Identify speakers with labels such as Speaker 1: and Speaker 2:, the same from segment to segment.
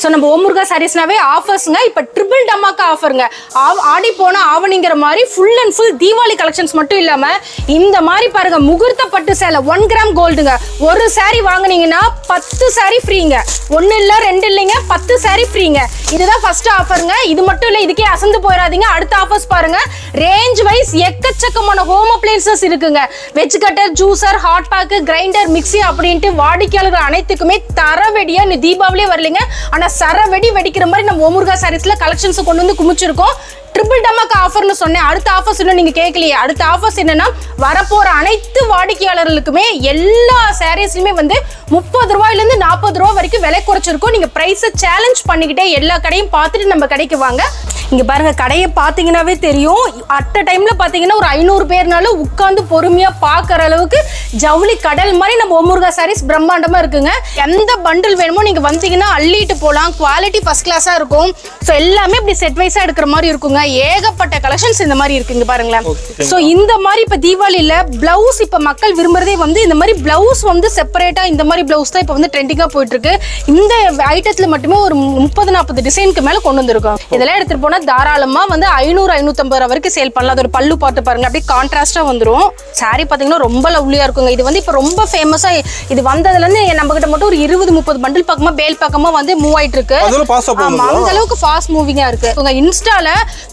Speaker 1: So நம்ம ஓமுருகா சாரீஸ்னாவே ஆஃபர்ஸ்ங்க. இப்போ triple dhamaka ஆஃபருங்க. ஆடி போன ஆவணிங்கிற மாதிரி full and full Deepavali collections மட்டும் இல்லாமல் இந்த மாதிரி பாருங்க முகூர்த்த பட்டு சேலை 1 கிராம் கோல்டுங்க. ஒரு சாரீ வாங்கினீங்கன்னா 10 சாரீ ஃப்ரீங்க. 1 இல்லை 2 இல்லைங்க, 10 சாரீ ஃப்ரீங்க. இதுதான் ஃபர்ஸ்ட் ஆஃபருங்க. இது மட்டும் இல்லை, இதுக்கே அசந்து போயிடாதீங்க. அடுத்த ஆஃபர்ஸ் பாருங்க. ரேஞ்ச் வைஸ் எக்கச்சக்கமான ஹோம் அப்ளையன்சஸ் இருக்குங்க. Veg cutter, juicer, hot pack, grinder, mixie அப்படின்ட்டு வாடிக்கையாளர்கள் அனைத்துக்குமே தரவெடியா இந்த தீபாவளியே வரலைங்க. ஆனா சரவெடி வெடிக்கிற மாதிரி நம்ம ஓமுருகா சாரீஸ்ல கலெக்ஷன்ஸ் கொண்டு வந்து குமிச்சிருக்கோம். ட்ரிபிள் டமாக்கா ஆஃபர்னு சொன்னேன். அடுத்த ஆஃபர்ஸ் இன்னும் நீங்க கேட்கலையே. அடுத்த ஆஃபர்ஸ் என்னன்னா வரப்போற அனைத்து வாடிக்கையாளர்களுக்குமே எல்லா சாரீஸ்லயுமே வந்து 30 ரூபாயிலிருந்து 40 ரூபாய் வரைக்கும் விலை குறைச்சிருக்கும். நீங்க பிரைஸை சேலஞ்ச் பண்ணிக்கிட்டே எல்லா கடையும் பார்த்துட்டு நம்ம கடைக்கு வாங்க. இங்க பாருங்க, கடையை பாத்தீங்கன்னாவே தெரியும். அட் அ டைம்ல பாத்தீங்கன்னா ஒரு 500 பேர்னால உட்கார்ந்து பொறுமையா பாக்குற அளவுக்கு ஜவுளி கடல் மாதிரி நம்ம ஓமுருகா சாரீஸ் பிரம்மாண்டமா இருக்குங்க. எந்த பண்டில் வேணுமோ நீங்க வந்தீங்கன்னா அள்ளிட்டு போலாம். குவாலிட்டி ஃபர்ஸ்ட் கிளாஸா இருக்கும். ஸோ எல்லாமே இப்படி செட் வைஸா எடுக்கிற மாதிரி இருக்குங்க. ஏகப்பட்ட கலெக்ஷன்ஸ் இந்த மாதிரி இருக்குங்க பாருங்களேன். ஸோ இந்த மாதிரி இப்ப தீபாவளியில பிளவுஸ் இப்ப மக்கள் விரும்புறதே வந்து இந்த மாதிரி பிளவுஸ் வந்து செப்பரேட்டா இந்த மாதிரி பிளவுஸ் தான் இப்ப வந்து ட்ரெண்டிங்கா போயிட்டு இருக்கு. இந்த ஐட்டத்துல மட்டுமே ஒரு 30-40 டிசைனுக்கு மேல கொண்டு வந்திருக்கோம். இதெல்லாம் எடுத்துட்டு போனா தாராளமா வந்து 500-550 ரூபாய் வரைக்கும் சேல் பண்ணலாம். அது ஒரு பல்லு பாட்டு பாருங்க, அப்படியே கான்ட்ராஸ்டா வந்துரும். சாரி பாத்தீங்கன்னா ரொம்ப லவ்லியா இருக்குங்க. இது வந்து இப்ப ரொம்ப ஃபேமஸா இது வந்ததுல இருந்து நம்ம கிட்ட மட்டும் ஒரு 20-30 பண்டில் பக்கமா பேல் பக்கமா வந்து மூவ் ஆயிட்டு இருக்கு. அந்த அளவுக்கு ஃபாஸ்ட் மூவிங்கா இருக்கு. உங்க இன்ஸ்டால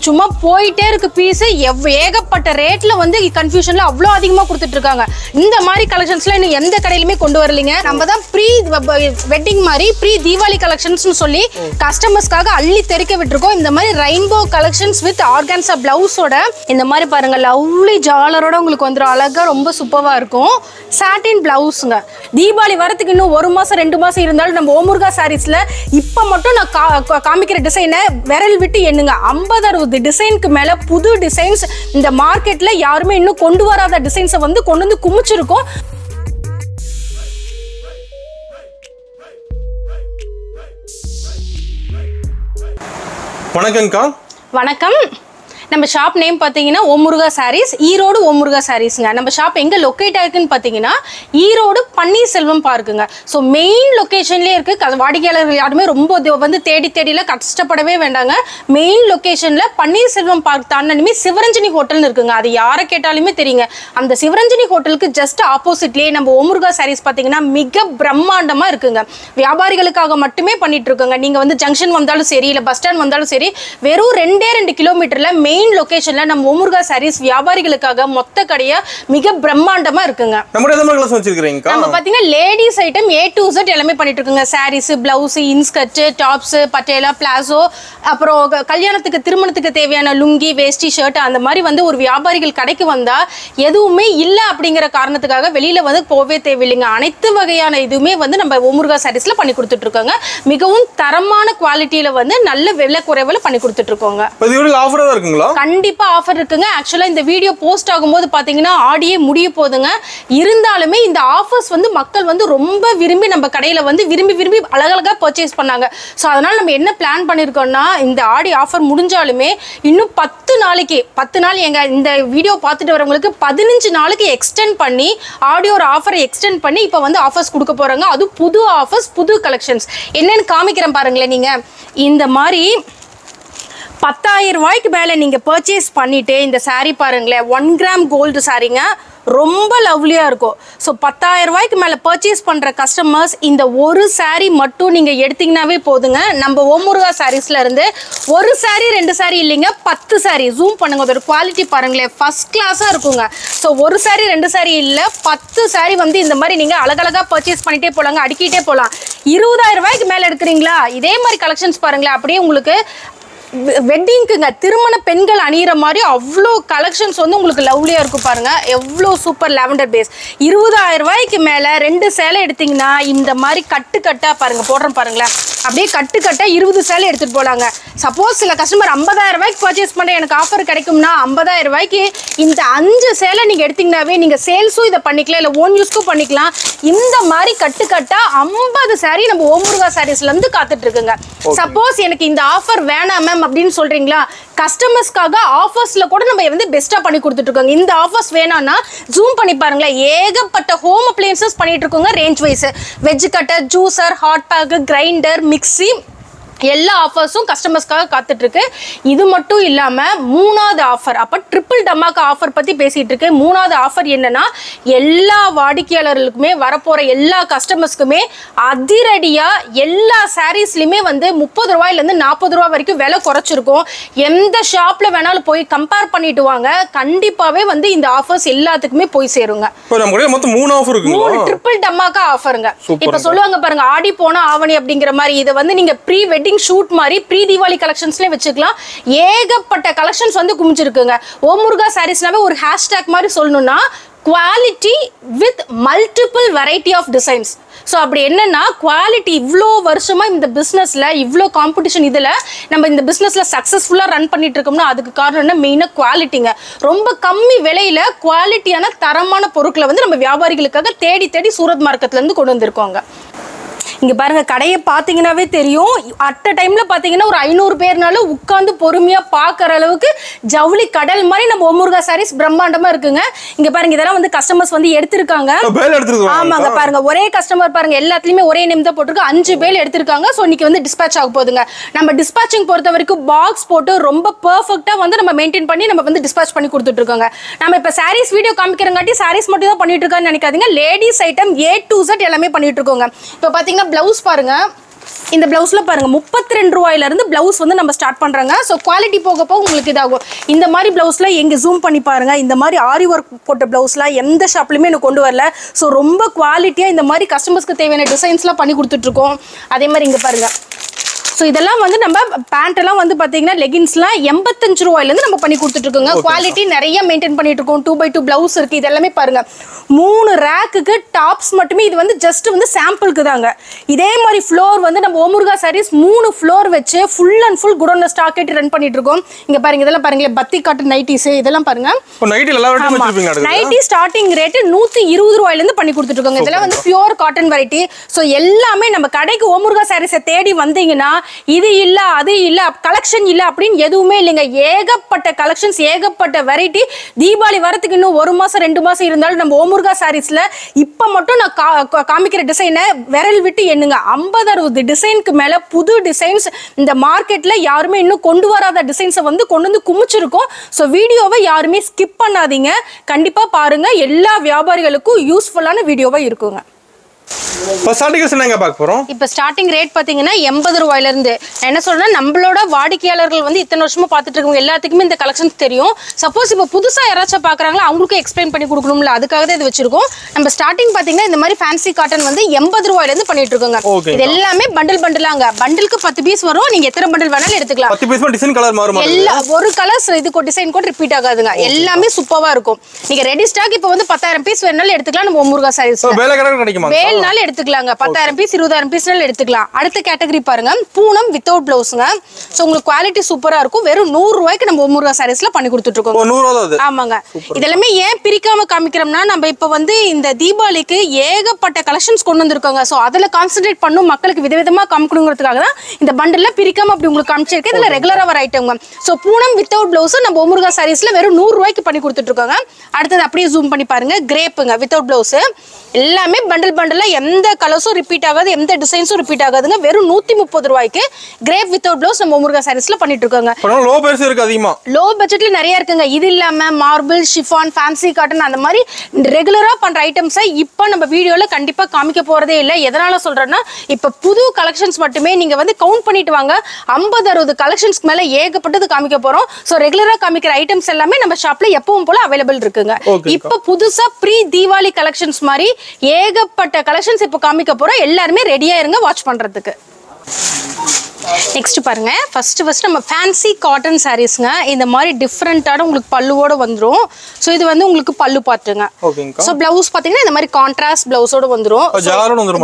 Speaker 1: சும்மா போயிட்டே இருக்கு பீஸ். ஏகப்பட்ட ரேட்ல வந்து கன்ஃபியூஷன்ல அவ்வளவு அதிகமா கொடுத்துட்டு இருக்காங்க. இந்த மாதிரி கலெக்ஷன்ஸ்ல இன்னும் எந்த கடையிலுமே கொண்டு வரலீங்க. நம்ம தான் ப்ரீ வெட்டிங் மாதிரி ப்ரீ தீபாவளி கலெக்ஷன்ஸ் சொல்லி கஸ்டமர்ஸ்க்காக அள்ளி தெறிக்க விட்டுருக்கோம். இந்த மாதிரி ரெயின்போ கலெக்ஷன்ஸ் வித் ஆர்கான்சா பிளவுஸோட இந்த மாதிரி பாருங்க லவ்லி ஜாலரோட உங்களுக்கு வந்துடும். அழகா ரொம்ப சூப்பரா இருக்கும். சாட்டின் பிளவுஸ்ங்க. தீபாவளி வரத்துக்கு இன்னும் 1 மாசம் 2 மாசம் இருந்தாலும் நம்ம ஓமுருகா சாரீஸ்ல இப்ப மட்டும் நான் காமிக்கிற டிசைனை விரல் விட்டு எண்ணுங்க. 50-60 டிசைனுக்கு மேல புது டிசைன்ஸ் இந்த மார்க்கெட்ல யாருமே இன்னும் கொண்டு வராத டிசைன்ஸை வந்து கொண்டு வந்து குமிச்சிருக்கோம்.
Speaker 2: வணக்கம்க்கா.
Speaker 1: வணக்கம். நம்ம ஷாப் நேம் பார்த்தீங்கன்னா ஓமுருகா சாரீஸ், ஈரோடு ஓமுருகா சாரீஸ்ங்க. நம்ம ஷாப் எங்கே லொக்கேட் ஆயிருக்குன்னு பார்த்தீங்கன்னா ஈரோடு பன்னீர்செல்வம் பார்க்குங்க. ஸோ மெயின் லொக்கேஷன்லேயே இருக்குது. வாடிக்கையாளர்கள் யாருமே ரொம்ப வந்து தேடில கஷ்டப்படவே வேண்டாங்க. மெயின் லொக்கேஷனில் பன்னீர்செல்வம் பார்க் தாண்டினுமே சிவரஞ்சனி ஹோட்டல்னு இருக்குங்க. அது யாரை கேட்டாலுமே தெரியுங்க. அந்த சிவரஞ்சனி ஹோட்டலுக்கு ஜஸ்ட் ஆப்போசிட்லேயே நம்ம ஓமுருகா சாரீஸ் பார்த்தீங்கன்னா மிக பிரம்மாண்டமாக இருக்குங்க. வியாபாரிகளுக்காக மட்டுமே பண்ணிட்டு இருக்கோங்க. நீங்கள் வந்து ஜங்ஷன் வந்தாலும் சரி, இல்லை பஸ் ஸ்டாண்ட் வந்தாலும் சரி, வெறும் 2 கிலோமீட்டரில் மெயின் லொகேஷன்ல நம்ம ஓமுருகா சாரீஸ் வியாபாரிகளுக்காக மொத்த கடையா மிக பிரம்மாண்டமா இருக்குங்க. நம்ம பாத்தீங்கன்னா ladies item A to Z எல்லாமே பண்ணிட்டு இருக்குங்க. Sarees, blouse, inskirt, tops, Patiala, palazzo, அப்புறம் கல்யாணத்துக்கு திருமணத்துக்கு தேவையான லுங்கி, வேஷ்டி, ஷர்ட் அந்த மாதிரி வந்து ஒரு வியாபாரிகள் கடைக்கு வந்தா எதுவுமே இல்ல அப்படிங்கிற காரணத்துக்காக வெளியில வந்து போவே தேவையில்லைங்க. அனைத்து வகையான இதுவுமே வந்து நம்ம ஓமுருகா சாரீஸ்ல பண்ணி கொடுத்துட்டு இருக்கோங்க. மிகவும் தரமான குவாலிட்டியில வந்து நல்ல விலை குறைவுல பண்ணி கொடுத்துட்டு இருக்கோங்க. கண்டிப்பா ஆஃபர் இருக்குங்க. ஆக்சுவலா இந்த வீடியோ போஸ்ட் ஆகும்போது பாத்தீங்கன்னா ஆடியே முடிய போகுதுங்க. இருந்தாலுமே இந்த ஆஃபர்ஸ் வந்து மக்கள் வந்து ரொம்ப விரும்பி நம்ம கடையில வந்து விரும்பி அழகழகா பர்ச்சேஸ் பண்ணாங்க. ஸோ அதனால நம்ம என்ன பிளான் பண்ணிருக்கோம்னா இந்த ஆடி ஆஃபர் முடிஞ்சாலுமே இன்னும் 10 நாள் எங்க இந்த வீடியோ பார்த்துட்டு வரவங்களுக்கு 15 நாளுக்கு எக்ஸ்டெண்ட் பண்ணி ஆடியோட ஆஃபரை எக்ஸ்டெண்ட் பண்ணி இப்போ வந்து ஆஃபர்ஸ் கொடுக்க போறாங்க. அது புது ஆஃபர்ஸ், புது கலெக்ஷன்ஸ் என்னன்னு காமிக்கிறேன் பாருங்களேன். நீங்க இந்த மாதிரி 10,000 ரூபாய்க்கு மேலே நீங்கள் பர்ச்சேஸ் பண்ணிவிட்டு இந்த சாரீ பாருங்களேன். 1 கிராம் கோல்டு சாரீங்க, ரொம்ப லவ்லியாக இருக்கும். ஸோ 10,000 ரூபாய்க்கு மேலே பர்ச்சேஸ் பண்ணுற கஸ்டமர்ஸ் இந்த ஒரு சாரீ மட்டும் நீங்கள் எடுத்தீங்கன்னாவே போதுங்க. நம்ம ஓமுருகா சாரீஸ்ல இருந்து ஒரு சாரீ 2 சாரீ இல்லைங்க, 10 சாரீ. ஜூம் பண்ணுங்க, அதோட குவாலிட்டி பாருங்களேன், ஃபர்ஸ்ட் கிளாஸாக இருக்குங்க. ஸோ ஒரு சாரீ 2 சாரீ இல்லை, 10 சாரீ வந்து இந்த மாதிரி நீங்கள் அழகழகாக பர்ச்சேஸ் பண்ணிட்டே போகலாங்க, அடிக்கிட்டே போகலாம். 20,000 ரூபாய்க்கு மேலே எடுக்கிறீங்களா, இதே மாதிரி கலெக்ஷன்ஸ் பாருங்களேன். அப்படியே உங்களுக்கு வெட்டிங்க்குங்க, திருமண பெண்கள் அணியிற மாதிரி அவ்வளோ கலெக்ஷன்ஸ் வந்து உங்களுக்கு லவ்லியாக இருக்கும் பாருங்க. எவ்வளோ சூப்பர் லாவெண்டர் பேஸ். 20,000 ரூபாய்க்கு மேலே 2 சேலை எடுத்தீங்கன்னா இந்த மாதிரி கட்டாக பாருங்க, போடுறேன் பாருங்களேன். அப்படியே கட்டாக 20 சேலை எடுத்துகிட்டு போகலாங்க. சப்போஸ் சில கஸ்டமர் 50,000 ரூபாய்க்கு பர்ச்சேஸ் பண்ண எனக்கு ஆஃபர் கிடைக்கும்னா 50,000 ரூபாய்க்கு இந்த 5 சேலை நீங்கள் எடுத்தீங்கன்னாவே நீங்கள் சேல்ஸும் இதை பண்ணிக்கலாம், இல்லை ஓன் யூஸ்க்கும் பண்ணிக்கலாம். இந்த மாதிரி கட்டாக 50 சாரீ நம்ம ஓமுருகா சாரீஸ்லேருந்து காத்துட்டு இருக்குங்க. சப்போஸ் எனக்கு இந்த ஆஃபர் வேணாம் மேம் அப்படின்னு சொல்றீங்களா, கஸ்டமர்ஸ்க்காக ஆஃபர்ஸ்ல கூட நம்ம வந்து பெஸ்டா பண்ணி கொடுத்துட்டு இருக்கோங்க. இந்த ஆஃபர்ஸ் வேணாம்னா ஜூம் பண்ணி பாருங்களேன். ஏகப்பட்ட ஹோம் அப்ளையன்சஸ் பண்ணிட்டு இருக்கோங்க. Range wise veg cutter, juicer, hot pack, grinder, mixie, எல்லா ஆஃபர்ஸும் கஸ்டமர்ஸ்க்காக காத்துட்டு இருக்கு. இது மட்டும் இல்லாம மூணாவது ஆஃபர், அப்ப ட்ரிபிள் டமாக்கா ஆஃபர் பத்தி பேசிட்டு இருக்கு. மூணாவது ஆஃபர் என்னன்னா எல்லா வாடிக்கையாளர்களுக்குமே வரப்போற எல்லா கஸ்டமர்ஸ்க்குமே அதிரடியா எல்லா சாரீஸ்லயுமே வந்து 30 ரூபாயில இருந்து 40 ரூபாய் வரைக்கும் விலை குறைச்சிருக்கும். எந்த ஷாப்ல வேணாலும் போய் கம்பேர் பண்ணிட்டு வாங்க, கண்டிப்பாவே வந்து இந்த ஆஃபர்ஸ் எல்லாத்துக்குமே போய் சேருங்க.
Speaker 2: மொத்தம் 3 ஆஃபர் இருக்கு.
Speaker 1: 3 ட்ரிபிள் டமாக்கா ஆஃபருங்க. இப்ப சொல்லுவாங்க பாருங்க, ஆடி போனா ஆவணி அப்படிங்கிற மாதிரி. இதை வந்து நீங்க ப்ரீ வெட்டிங் ஷூட் மாதிரி ப்ரீ தீபாவளி கலெக்ஷன்ஸ்லயே வச்சுக்கலாம். ஏகப்பட்ட கலெக்ஷன்ஸ் வந்து குமிச்சிருக்குங்க. ஓம் முருகா சாரீஸ்னாவே ஒரு ஹேஷ்டேக் மாதிரி சொல்லணும்னா quality with multiple variety of designs. So அப்படி என்னன்னா குவாலிட்டி இவ்வளோ வருஷமா இந்த பிஸ்னஸ்ல இவ்வளோ காம்படிஷன் இதில் நம்ம இந்த பிஸ்னஸ்ல சக்ஸஸ்ஃபுல்லாக ரன் பண்ணிட்டு இருக்கோம்னா அதுக்கு காரணம் என்ன? மெயினாக குவாலிட்டிங்க. ரொம்ப கம்மி விலையில குவாலிட்டியான தரமான பொருட்களை வந்து நம்ம வியாபாரிகளுக்காக தேடி தேடி சூரத் மார்க்கெட்ல இருந்து கொண்டு வந்திருக்கோங்க. இங்க பாருங்க, கடையை பார்த்தீங்கன்னாவே தெரியும். அட் அ டைம்ல பார்த்தீங்கன்னா ஒரு 500 பேர்னால உட்காந்து பொறுமையா பார்க்குற அளவுக்கு ஜவுளி கடல் மாதிரி நம்ம ஓம் முருகா சாரீஸ் பிரம்மாண்டமா இருக்குங்க. இங்க பாருங்க, இதெல்லாம் வந்து கஸ்டமர்ஸ் வந்து எடுத்திருக்காங்க. ஆமாங்க, பாருங்க ஒரே கஸ்டமர் பாருங்க, எல்லாத்துலயுமே ஒரே நேம் தான் போட்டிருக்கு. 5 பேர் எடுத்திருக்காங்க. ஸோ இன்னைக்கு வந்து டிஸ்பேச் ஆக போகுதுங்க. நம்ம டிஸ்பேச்சிங் பொறுத்த வரைக்கும் பாக்ஸ் போட்டு ரொம்ப பெர்ஃபெக்டா வந்து நம்ம மெயின்டைன் பண்ணி நம்ம வந்து டிஸ்பேச் பண்ணி கொடுத்துட்டு இருக்கோங்க. நம்ம இப்ப சாரீஸ் வீடியோ காமிக்கிறங்காட்டி சாரீஸ் மட்டும் தான் பண்ணிட்டு இருக்கான்னு நினைக்காதீங்க. Ladies item A to Z எல்லாமே பண்ணிட்டு இருக்கோங்க. இப்போ பாத்தீங்கன்னா பிளவுஸ் பாருங்க, இந்த பிளவுஸ்ல பாருங்க 32 ரூபாயில இருந்து பிளவுஸ் வந்து நம்ம ஸ்டார்ட் பண்றாங்க. ஸோ குவாலிட்டி போக போக உங்களுக்கு இதாகும். இந்த மாதிரி பிளவுஸ்ல எங்க ஜூம் பண்ணி பாருங்க, இந்த மாதிரி ஆரி ஒர்க் போட்ட பிளவுஸ்லாம் எந்த ஷாப்லயுமே எனக்கு கொண்டு வரல. ஸோ ரொம்ப குவாலிட்டியா இந்த மாதிரி கஸ்டமர்ஸ்க்கு தேவையான டிசைன்ஸ்லாம் பண்ணி கொடுத்துட்டு இருக்கோம். அதே மாதிரி இங்க பாருங்க, ஸோ இதெல்லாம் வந்து நம்ம பேண்ட் எல்லாம் வந்து பார்த்தீங்கன்னா லெகின்ஸ்லாம் 85 ரூபாயிலேருந்து நம்ம பண்ணி கொடுத்துட்டு இருக்கோங்க. குவாலிட்டி நிறைய மெயின்டைன் பண்ணிட்டு இருக்கோம். 2x2 பிளவுஸ் இருக்கு. இது எல்லாமே பாருங்க 3 ரேக்குக்கு டாப்ஸ் மட்டுமே. இது வந்து ஜஸ்ட் வந்து சாம்பிளுக்கு தாங்க. இதே மாதிரி ஃப்ளோர் வந்து நம்ம ஓம் முருகா சாரீஸ் 3 ஃப்ளோர் வச்சு ஃபுல் அண்ட் ஃபுல் குடோன்ல ஸ்டாக் ஆயிட்டு ரன் பண்ணிட்டு இருக்கோம். இங்க பாருங்க, இதெல்லாம் பாருங்களேன், பத்தி காட்டன் நைட்டிஸ் இதெல்லாம் பாருங்க. நைட்டி ஸ்டார்டிங் ரேட் 120 ரூபாயிலேருந்து பண்ணி கொடுத்துட்டு இருக்கோங்க. இதெல்லாம் வந்து பியூர் காட்டன் வெரைட்டி. ஸோ எல்லாமே நம்ம கடைக்கு ஓம் முருகா சாரீஸை தேடி வந்தீங்கன்னா இது இல்ல அது இல்ல கலெக்ஷன் இல்ல அப்படின்னு எதுவுமே இல்லைங்க. ஏகப்பட்ட கலெக்ஷன்ஸ், ஏகப்பட்ட வெரைட்டி. தீபாவளி வரதுக்கு இன்னும் 1 மாசம் 2 மாசம் இருந்தாலும் நம்ம ஓம் முருகா சாரீஸ்ல இப்ப மட்டும் நான் காமிக்கிற டிசைனை விரல் விட்டு எண்ணுங்க. 50-60 டிசைனுக்கு மேல புது டிசைன்ஸ் இந்த மார்க்கெட்ல யாருமே இன்னும் கொண்டு வராத டிசைன்ஸை வந்து கொண்டு வந்து குமிச்சிருக்கோம். ஸோ வீடியோவை யாருமே ஸ்கிப் பண்ணாதீங்க, கண்டிப்பா பாருங்க. எல்லா வியாபாரிகளுக்கும் யூஸ்ஃபுல்லான வீடியோவா இருக்குங்க. இப்ப ஸ்டார்டிங் ரேட் பாத்தீங்கன்னா 80 ரூபாயில இருந்து. என்ன சொல்றேன்னா, நம்மளோட வாடிக்கையாளர்கள் வந்து இத்தனை வருஷமா பாத்துட்டு இருக்கவங்க எல்லாத்துக்குமே இந்த கலெக்ஷன்ஸ் தெரியும். சப்போஸ் இப்ப புதுசா யாராச்சும் பாக்குறாங்களா அவங்களுக்கும் எக்ஸ்பிளைன் பண்ணி கொடுக்கணும்ல, அதுக்காக தான் இது வச்சிருக்கோம். நம்ம ஸ்டார்டிங் பாத்தீங்கன்னா இந்த மாதிரி ஃபேன்சி காட்டன் வந்து 80 ரூபாயில இருந்து பண்ணிட்டு இருக்கோங்க. இது எல்லாமே பண்டில் பண்டிலாங்க. பண்டிலுக்கு 10 பீஸ் வரும். நீங்க எத்தனை பண்டில் வேணாலும் எடுத்துக்கலாம்.
Speaker 2: 10 பீஸ் டிசைன் கலர் மாறும்.
Speaker 1: எல்லா ஒரு கலர்ஸ் இதுக்கு டிசைன் கூட ரிப்பீட் ஆகாதுங்க. எல்லாமே சூப்பரா இருக்கும். நீங்க ரெடி ஸ்டாக் இப்ப வந்து 10,000 பீஸ் வேணாலும் எடுத்துக்கலாம். நம்ம ஓம் முருகா சாரீஸ் வேல்னால எடுத்துக்கலாங்க. 10,000 பீஸ் 20,000 பீஸ்னால எடுத்துக்கலாம். அடுத்த கேட்டகரி பாருங்க, பூனம் வித்தவுட் பிளவுஸ்ங்க. சோ உங்களுக்கு குவாலிட்டி சூப்பரா இருக்கும். வெறும் 100 ரூபாய்க்கு நம்ம ஓம் முருகா சாரீஸ்ல பண்ணி கொடுத்துட்டு இருக்கோம். ஆமாங்க. இதெல்லாமே ஏன் பிரிக்காம காமிக்கிறோம்னா, நம்ம இப்ப வந்து இந்த தீபாவளிக்கு ஏகப்பட்ட கலெக்ஷன்ஸ் கொண்டு வந்திருக்கோங்க. சோ அதுல கான்சென்ட்ரேட் பண்ணும், மக்களுக்கு விதவிதமா காமிக்கணுங்கிறதுக்காக தான் இந்த பண்டல்ல பிரிக்காம அப்படி உங்களுக்கு காமிச்சிருக்கேன். இதுல ரெகுலரா வர ஐட்டம்ங்க. சோ பூனம் வித்தவுட் பிளவுஸ் நம்ம ஓம் முருகா சாரீஸ்ல வெறும் 100 ரூபாய்க்கு பண்ணி கொடுத்துட்டு இருக்காங்க. அடுத்தது அப்படியே ஜூம் பண்ணி பாருங்க, கிரேப்புங்க வித்தவுட் பிளவுஸ். எல்லாமே பண்டல் பண்டல்ல எந்த கலர்ஸும் ரிப்பீட் ஆகாது, எந்த டிசைன்ஸும் ரிப்பீட் ஆகாதுங்க. வெறும் 130 ரூபாய்க்கு கிரேப் வித்தவுட் பிளவுஸ் நம்ம ஓம் முருகா சாரீஸ்ல பண்ணிட்டு இருக்காங்க.
Speaker 2: லோ பட்ஜெட் இருக்கு, அதிகமா லோ
Speaker 1: பட்ஜெட்ல நிறைய இருக்குங்க. இது இல்லாம மார்பிள், ஷிஃபான், ஃபேன்சி காட்டன் அந்த மாதிரி ரெகுலரா பண்ற ஐட்டம்ஸை இப்ப நம்ம வீடியோல கண்டிப்பா காமிக்க போறதே இல்லை. எதனால சொல்றேன்னா, இப்ப புது கலெக்ஷன்ஸ் மட்டுமே நீங்க வந்து கவுண்ட் பண்ணிட்டு வாங்க. 50-60 கலெக்ஷன்ஸ்க்கு மேல ஏகப்பட்டது காமிக்க போறோம். சோ ரெகுலரா காமிக்கிற ஐட்டம்ஸ் எல்லாமே நம்ம ஷாப்ல எப்பவும் போல அவைலபிள் இருக்குங்க. இப்ப புதுசா ப்ரீ தீபாவளி கலெக்ஷன்ஸ் மாதிரி ஏகப்பட்ட கலெக்ஷன்ஸ் இப்ப காமிக்க போறோம். எல்லாருமே ரெடியா இருங்க வாட்ச் பண்றதுக்கு. நெக்ஸ்ட் பாருங்க, ஃபர்ஸ்ட் நம்ம ஃபேன்சி காட்டன் சாரீஸ்ங்க. இந்த மாதிரி டிஃப்ரெண்டான உங்களுக்கு பல்லுவோட வந்துரும். ஸோ இது வந்து உங்களுக்கு பல்லு பாத்துங்க. ஸோ பிளவுஸ் பாத்தீங்கன்னா இந்த மாதிரி கான்ட்ராஸ்ட் பிளவுஸோட வந்துரும்,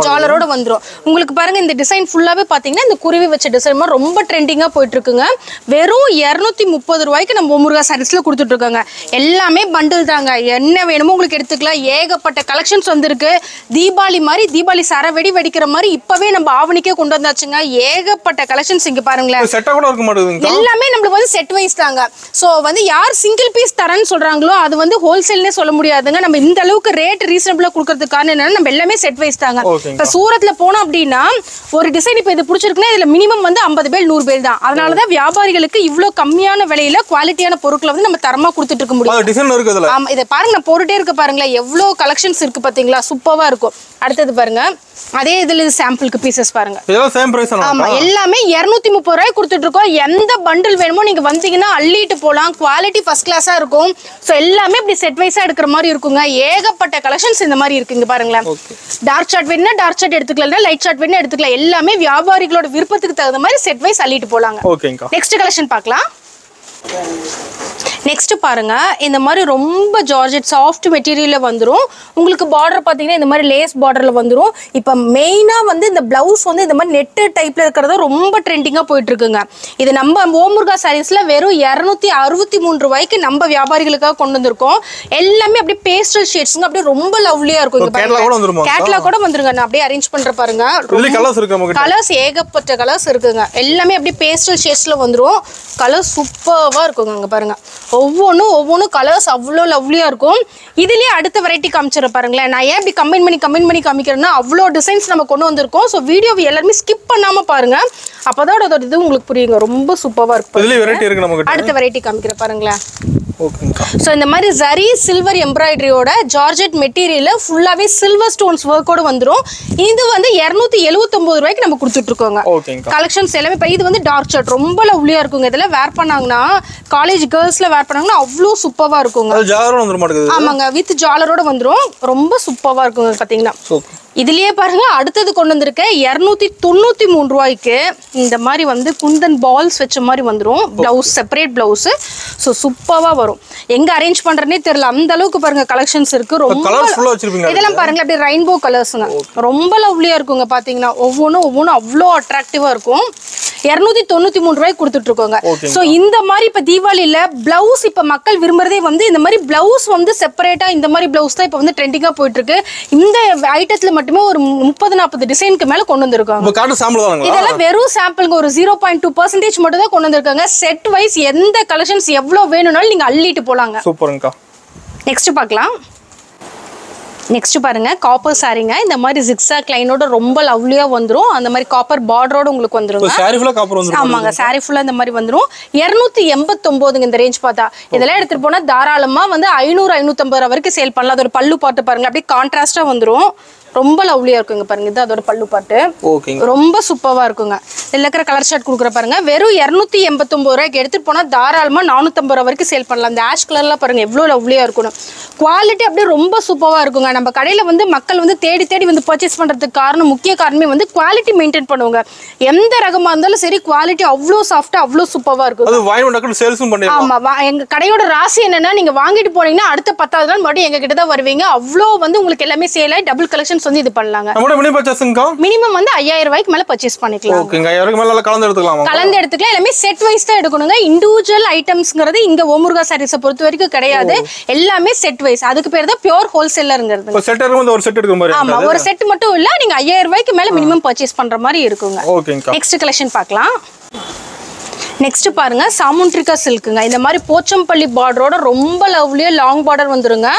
Speaker 1: ஜாலரோட வந்துரும். உங்களுக்கு பாருங்க இந்த டிசைன் ஃபுல்லாவே பாத்தீங்கன்னா இந்த குருவி வச்ச டிசைன் மாதிரி ரொம்ப ட்ரெண்டிங்கா போயிட்டு இருக்குங்க. வெறும் 230 ரூபாய்க்கு நம்ம ஓம் முருகா சாரீஸ்ல கொடுத்துட்டு இருக்காங்க. எல்லாமே பண்டில் தாங்க. என்ன வேணுமோ உங்களுக்கு எடுத்துக்கலாம். ஏகப்பட்ட கலெக்ஷன்ஸ் வந்திருக்கு. தீபாவளி மாதிரி, தீபாவளி சரவெடி வெடிக்கிற மாதிரி இப்பவே நம்ம ஆவணிக்கே கொண்டு வந்தாச்சுங்க. ஏகப்பட்ட கலெக்ஷன்ஸ் இங்க பாருங்களேன்.
Speaker 2: செட்டா கூட இருக்க மாட்டேங்குதுங்க.
Speaker 1: எல்லாமே நம்மளுக்கு வந்து செட் வைஸ் தாங்க. சோ வந்து யார் சிங்கிள் பீஸ் தரேன்னு சொல்றாங்களோ அது வந்து ஹோல்சேல்னே சொல்ல முடியாதுங்க. நம்ம இந்த அளவுக்கு ரேட் ரீசனபிளா கொடுக்கறதுக்கு காரணம் என்னன்னா நம்ம எல்லாமே செட் வைஸ் தாங்க. இப்ப சூரத்ல போனோம் அப்படின்னா ஒரு டிசைன் இப்ப இது பிடிச்சிருக்குன்னா இதுல மினிமம் வந்து 50 பேர் 100 பேர் தான். அதனாலதான் வியாபாரிகளுக்கு இவ்வளவு கம்மியான விலையில குவாலிட்டியான பொருட்களை வந்து நம்ம தரமா கொடுத்துட்டு இருக்க முடியும். ஆமா, இதை பாருங்க நான் போட்டுட்டே இருக்க பாருங்களேன் எவ்வளவு கலெக்ஷன்ஸ் இருக்கு பாத்தீங்களா, சூப்பரா இருக்கும். அடுத்தது பாருங்க அதே இதுல சாம்பிளுக்கு பீசஸ் பாருங்க.
Speaker 2: இதெல்லாம் சேம் பிரைஸ் தானா?
Speaker 1: ஆமா, எல்லாமே 230 ரூபாய் கொடுத்துட்டு இருக்கோம். எந்த பண்டில் வேணுமோ நீங்க வந்தீங்கன்னா அள்ளிட்டு போலாம். குவாலிட்டி ஃபர்ஸ்ட் கிளாஸா இருக்கும். சோ எல்லாமே இப்படி செட் வைஸா எடுக்கிற மாதிரி இருக்குங்க. ஏகப்பட்ட கலெக்ஷன்ஸ் இந்த மாதிரி இருக்குங்க பாருங்களேன். டார்க் சார்ட் வேணும்னா டார்க் சார்ட் எடுத்துக்கலாம், லைட் சார்ட் வேணும்னா எடுத்துக்கலாம். எல்லாமே வியாபாரிகளோட விருப்பத்துக்கு தகுந்த மாதிரி செட் வைஸ் அள்ளிட்டு போலாங்க. நெக்ஸ்ட் கலெக்ஷன் பார்க்கலாம். நெக்ஸ்ட் பாருங்க இந்த மாதிரி ரொம்ப ஜார்ஜெட் சாஃப்ட் மெட்டீரியல்ல வந்துரும். உங்களுக்கு பார்டர் பாத்தீங்கன்னா இந்த மாதிரி லேஸ் பார்டர்ல வந்துரும். இப்போ மெயினா வந்து இந்த பிளவுஸ் வந்து இந்த மாதிரி நெட் டைப்ல இருக்கிறது ரொம்ப ட்ரெண்டிங்கா போயிட்டு இருக்குங்க. இது நம்ம ஓமுருகா சாரீஸ்ல வெறும் 263 ரூபாய்க்கு நம்ம வியாபாரிகளுக்காக கொண்டு வந்திருக்கோம். எல்லாமே அப்படியே பேஸ்டல் ஷேட்ஸ்ங்க, அப்படியே ரொம்ப லவ்லியா இருக்கும். கேட்லாக் கூட வந்துருங்க. நான் அப்படியே அரேஞ்ச் பண்ற பாருங்க. கலர்ஸ் ஏகப்பட்ட கலர்ஸ் இருக்குங்க. எல்லாமே அப்படியே பேஸ்டல் ஷேட்ஸ்ல வந்துரும். கலர் சூப்பர்வா இருக்குங்க. அங்க பாருங்க ஒவ்வொன்றும் கலர்ஸ் அவ்வளோ லவ்லியா இருக்கும். இதுலயே அடுத்த வெரைட்டி காமிச்சிட பாருங்களேன். நான் ஏன் இப்படி கம்பைன் பண்ணி காமிக்கிறேன்னா அவ்வளோ டிசைன்ஸ் நம்ம கொண்டு வந்திருக்கோம். ஸோ வீடியோவை எல்லாருமே ஸ்கிப் பண்ணாம பாருங்க, அப்பதான் அதோட இது உங்களுக்கு புரியுங்க. ரொம்ப சூப்பர்வா இருக்கும். அடுத்த வெரைட்டி காமிக்கிற பாருங்களேன். ஸோ இந்த மாதிரி ஜரி சில்வர் எம்ப்ராய்டரியோட ஜார்ஜெட் மெட்டீரியல் ஃபுல்லாவே சில்வர் ஸ்டோன்ஸ் ஒர்க்கோட வந்துடும். இது வந்து 279 ரூபாய்க்கு நம்ம கொடுத்துட்டு இருக்கோங்க. கலெக்ஷன்ஸ் எல்லாமே இப்போ இது வந்து டார்க் ஷர்ட் ரொம்ப லவ்லியா இருக்குங்க. இதெல்லாம் வேர் பண்ணாங்கன்னா காலேஜ் கேர்ள்ஸ்ல வேர் பண்ணாங்கன்னா அவ்வளோ சூப்பர்வா இருக்குங்க. ஆமாங்க, வித் ஜாலரோட வந்துடும். ரொம்ப சூப்பர்வா இருக்குங்க. பாத்தீங்கன்னா இதுலயே பாருங்க அடுத்தது கொண்டு வந்திருக்க 293 ரூபாய்க்கு இந்த மாதிரி வந்து குந்தன் பால்ஸ் வச்ச மாதிரி வந்துடும். Blouse separate blouse. ஸோ சூப்பர்வா வரும். எங்க அரேஞ்ச் பண்றேன்னே தெரியல, அந்த அளவுக்கு பாருங்க கலெக்ஷன்ஸ் இருக்கு. ரொம்ப இதெல்லாம் பாருங்க அப்படியே ரெயின்போ கலர்ஸுங்க. ரொம்ப லவ்லியா இருக்குங்க. பாத்தீங்கன்னா ஒவ்வொன்றும் அவ்வளோ அட்ராக்டிவா இருக்கும். 293 ரூபாய்க்கு கொடுத்துட்டு இருக்கோங்க. ஸோ இந்த மாதிரி இப்ப தீபாவளியில பிளவுஸ் இப்ப மக்கள் விரும்புறதே வந்து இந்த மாதிரி பிளவுஸ் வந்து செப்பரேட்டா இந்த மாதிரி பிளவுஸ் தான் இப்ப வந்து ட்ரெண்டிங்கா போயிட்டு இருக்கு. இந்த ஐட்டத்துல மட்டுமே ஒரு 30-40 டிசைனுக்கு மேல கொண்டு வந்திருக்காங்க. இதெல்லாம் வெறும் சாம்பிளுங்க. ஒரு 0.2% மட்டும் தான் கொண்டு வந்திருக்காங்க. செட் வைஸ் எந்த கலெக்ஷன்ஸ் எவ்வளவு வேணும்னாலும் நீங்க அள்ளிட்டு போலாங்க. சூப்பர்ங்கா. நெக்ஸ்ட் பார்க்கலாம். நெக்ஸ்ட் பாருங்க காப்பர் சாரிங்க. இந்த மாதிரி ஜிக்ஸாக் லைனோட ரொம்ப லவ்லியா வந்துரும். அந்த மாதிரி காப்பர் பார்டரோட உங்களுக்கு வந்துருங்க. சாரி ஃபுல்லா காப்பர் வந்துரும். ஆமாங்க, சாரி ஃபுல்லா இந்த மாதிரி வந்துரும். 289ங்க இந்த ரேஞ்ச் பார்த்தா. இதெல்லாம் எடுத்துட்டு போனா தாராளமா வந்து 500-550 ரூபாய் வரைக்கும் சேல் பண்ணலாம். அதோட பல்லு பாட்டு பாருங்க அப்படியே கான்ட்ராஸ்டா வந்துரும். ரொம்ப லவ்லியா இருக்குங்க பாருங்க. இது அதோட பல்லு பாட்டு ரொம்ப சூப்பர்வா இருக்குங்க. இதுல இருக்கிற கலர் ஷர்ட் கொடுக்குற பாருங்க. வெறும் 289 ரூபாய்க்கு எடுத்துட்டு போனா தாராளமா 450 ரூபாய் வரைக்கும் சேல் பண்ணலாம். இந்த ஆஷ் கலர்ல பாருங்க எவ்வளவு லவ்லியா இருக்கணும். குவாலிட்டி அப்படியே ரொம்ப சூப்பர்வா இருக்குங்க. நம்ம கடையில வந்து மக்கள் வந்து தேடி வந்து பர்ச்சேஸ் பண்றதுக்கு காரணம், முக்கிய காரணமே வந்து குவாலிட்டி மெயின்டைன் பண்ணுவாங்க. எந்த ரகமா இருந்தாலும் சரி குவாலிட்டி அவ்வளோ சாஃப்டா அவ்வளோ சூப்பர்வா இருக்கும். ஆமா, எங்க கடையோட ராசி என்னன்னா நீங்க வாங்கிட்டு போனீங்கன்னா அடுத்த 10வது நாள் மறுபடியும் எங்க கிட்ட தான் வருவீங்க. அவ்வளோ வந்து உங்களுக்கு எல்லாமே சேல் ஆகி டபுள் கலெக்ஷன்ஸ் வந்து இது பண்ணலாங்க. மினிமம் வந்து 5000 ரூபாய்க்கு மேல பர்ச்சேஸ் பண்ணிக்கலாம். ஓகேங்க, 5000 ரூபாய்க்கு மேல கலந்து எடுத்துக்கலாம். எல்லாமே செட் வைஸ் தான் எடுக்கணுங்க. இண்டிவிஜுவல் ஐட்டம்ஸ்ங்கிறது இங்க ஓமுருகா சாரீஸை பொறுத்த வரைக்கும் கிடையாது. எல்லாமே செட் வைஸ். அதுக்கு பேர் தான் பியூர் ஹோல்சேலர்ங்கிறது. ஒரு செட் இருக்கும், ஒரு செட் எடுக்கிற மாதிரி. ஆமா, ஒரு செட் மட்டும் இல்ல, நீங்க 5000 ரூபாய்க்கு மேல மினிமம் பர்ச்சேஸ் பண்ற மாதிரி இருக்குங்க. ஓகேங்க. நெக்ஸ்ட் கலெக்ஷன் பார்க்கலாம். நெக்ஸ்ட் பாருங்க சாமுண்ட்ரிகா சில்க்குங்க. இந்த மாதிரி போச்சம்பள்ளி பார்டரோட ரொம்ப லவ்லியா லாங் பார்டர் வந்துருங்க.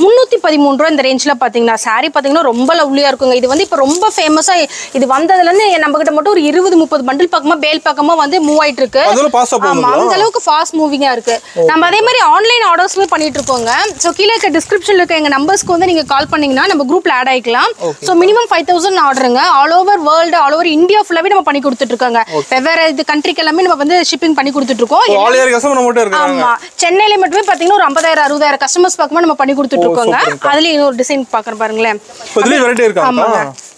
Speaker 1: 313 ரூபாய் இந்த ரேஞ்சில் பார்த்தீங்கன்னா சாரி பார்த்தீங்கன்னா ரொம்ப லவ்லியா இருக்குங்க. இது வந்து இப்போ ரொம்ப ஃபேமஸா இது வந்ததுலேருந்து நம்ம கிட்ட மட்டும் ஒரு 20-30 பண்டில் பக்கமா பேல் பக்கமா வந்து மூவ் ஆயிட்டு இருக்கு. ஆமா, அந்த அளவுக்கு ஃபாஸ்ட் மூவிங்கா இருக்கு. நம்ம அதே மாதிரி ஆன்லைன் ஆர்டர்ஸ்மே பண்ணிட்டு இருக்கோங்க. ஸோ கீழே இருக்க டிஸ்கிரிப்ஷன்ல இருக்க எங்க நம்பர்ஸ்க்கு வந்து நீங்க கால் பண்ணீங்கன்னா நம்ம குரூப்ல ஆட் ஆயிக்கலாம். ஸோ மினிமம் 5000 ஆர்டருங்க. All over world, all over India ஃபுல்லாவே நம்ம பண்ணி கொடுத்துட்டு இருக்காங்க. வெவ்வேறு இது கண்ட்ரிக்கு எல்லாமே நம்ம வந்து ஷிப்பிங் பண்ணி கொடுத்துட்டு இருக்கோம். ஆமா, சென்னையில மட்டுமே பாத்தீங்கன்னா ஒரு 50,000-60,000 கஸ்டமர்ஸ் பக்கமா நம்ம பண்ணி கொடுத்துட்டு இருக்கோங்க. அதுல இன்னொரு டிசைன் பாக்குற பாருங்களேன்.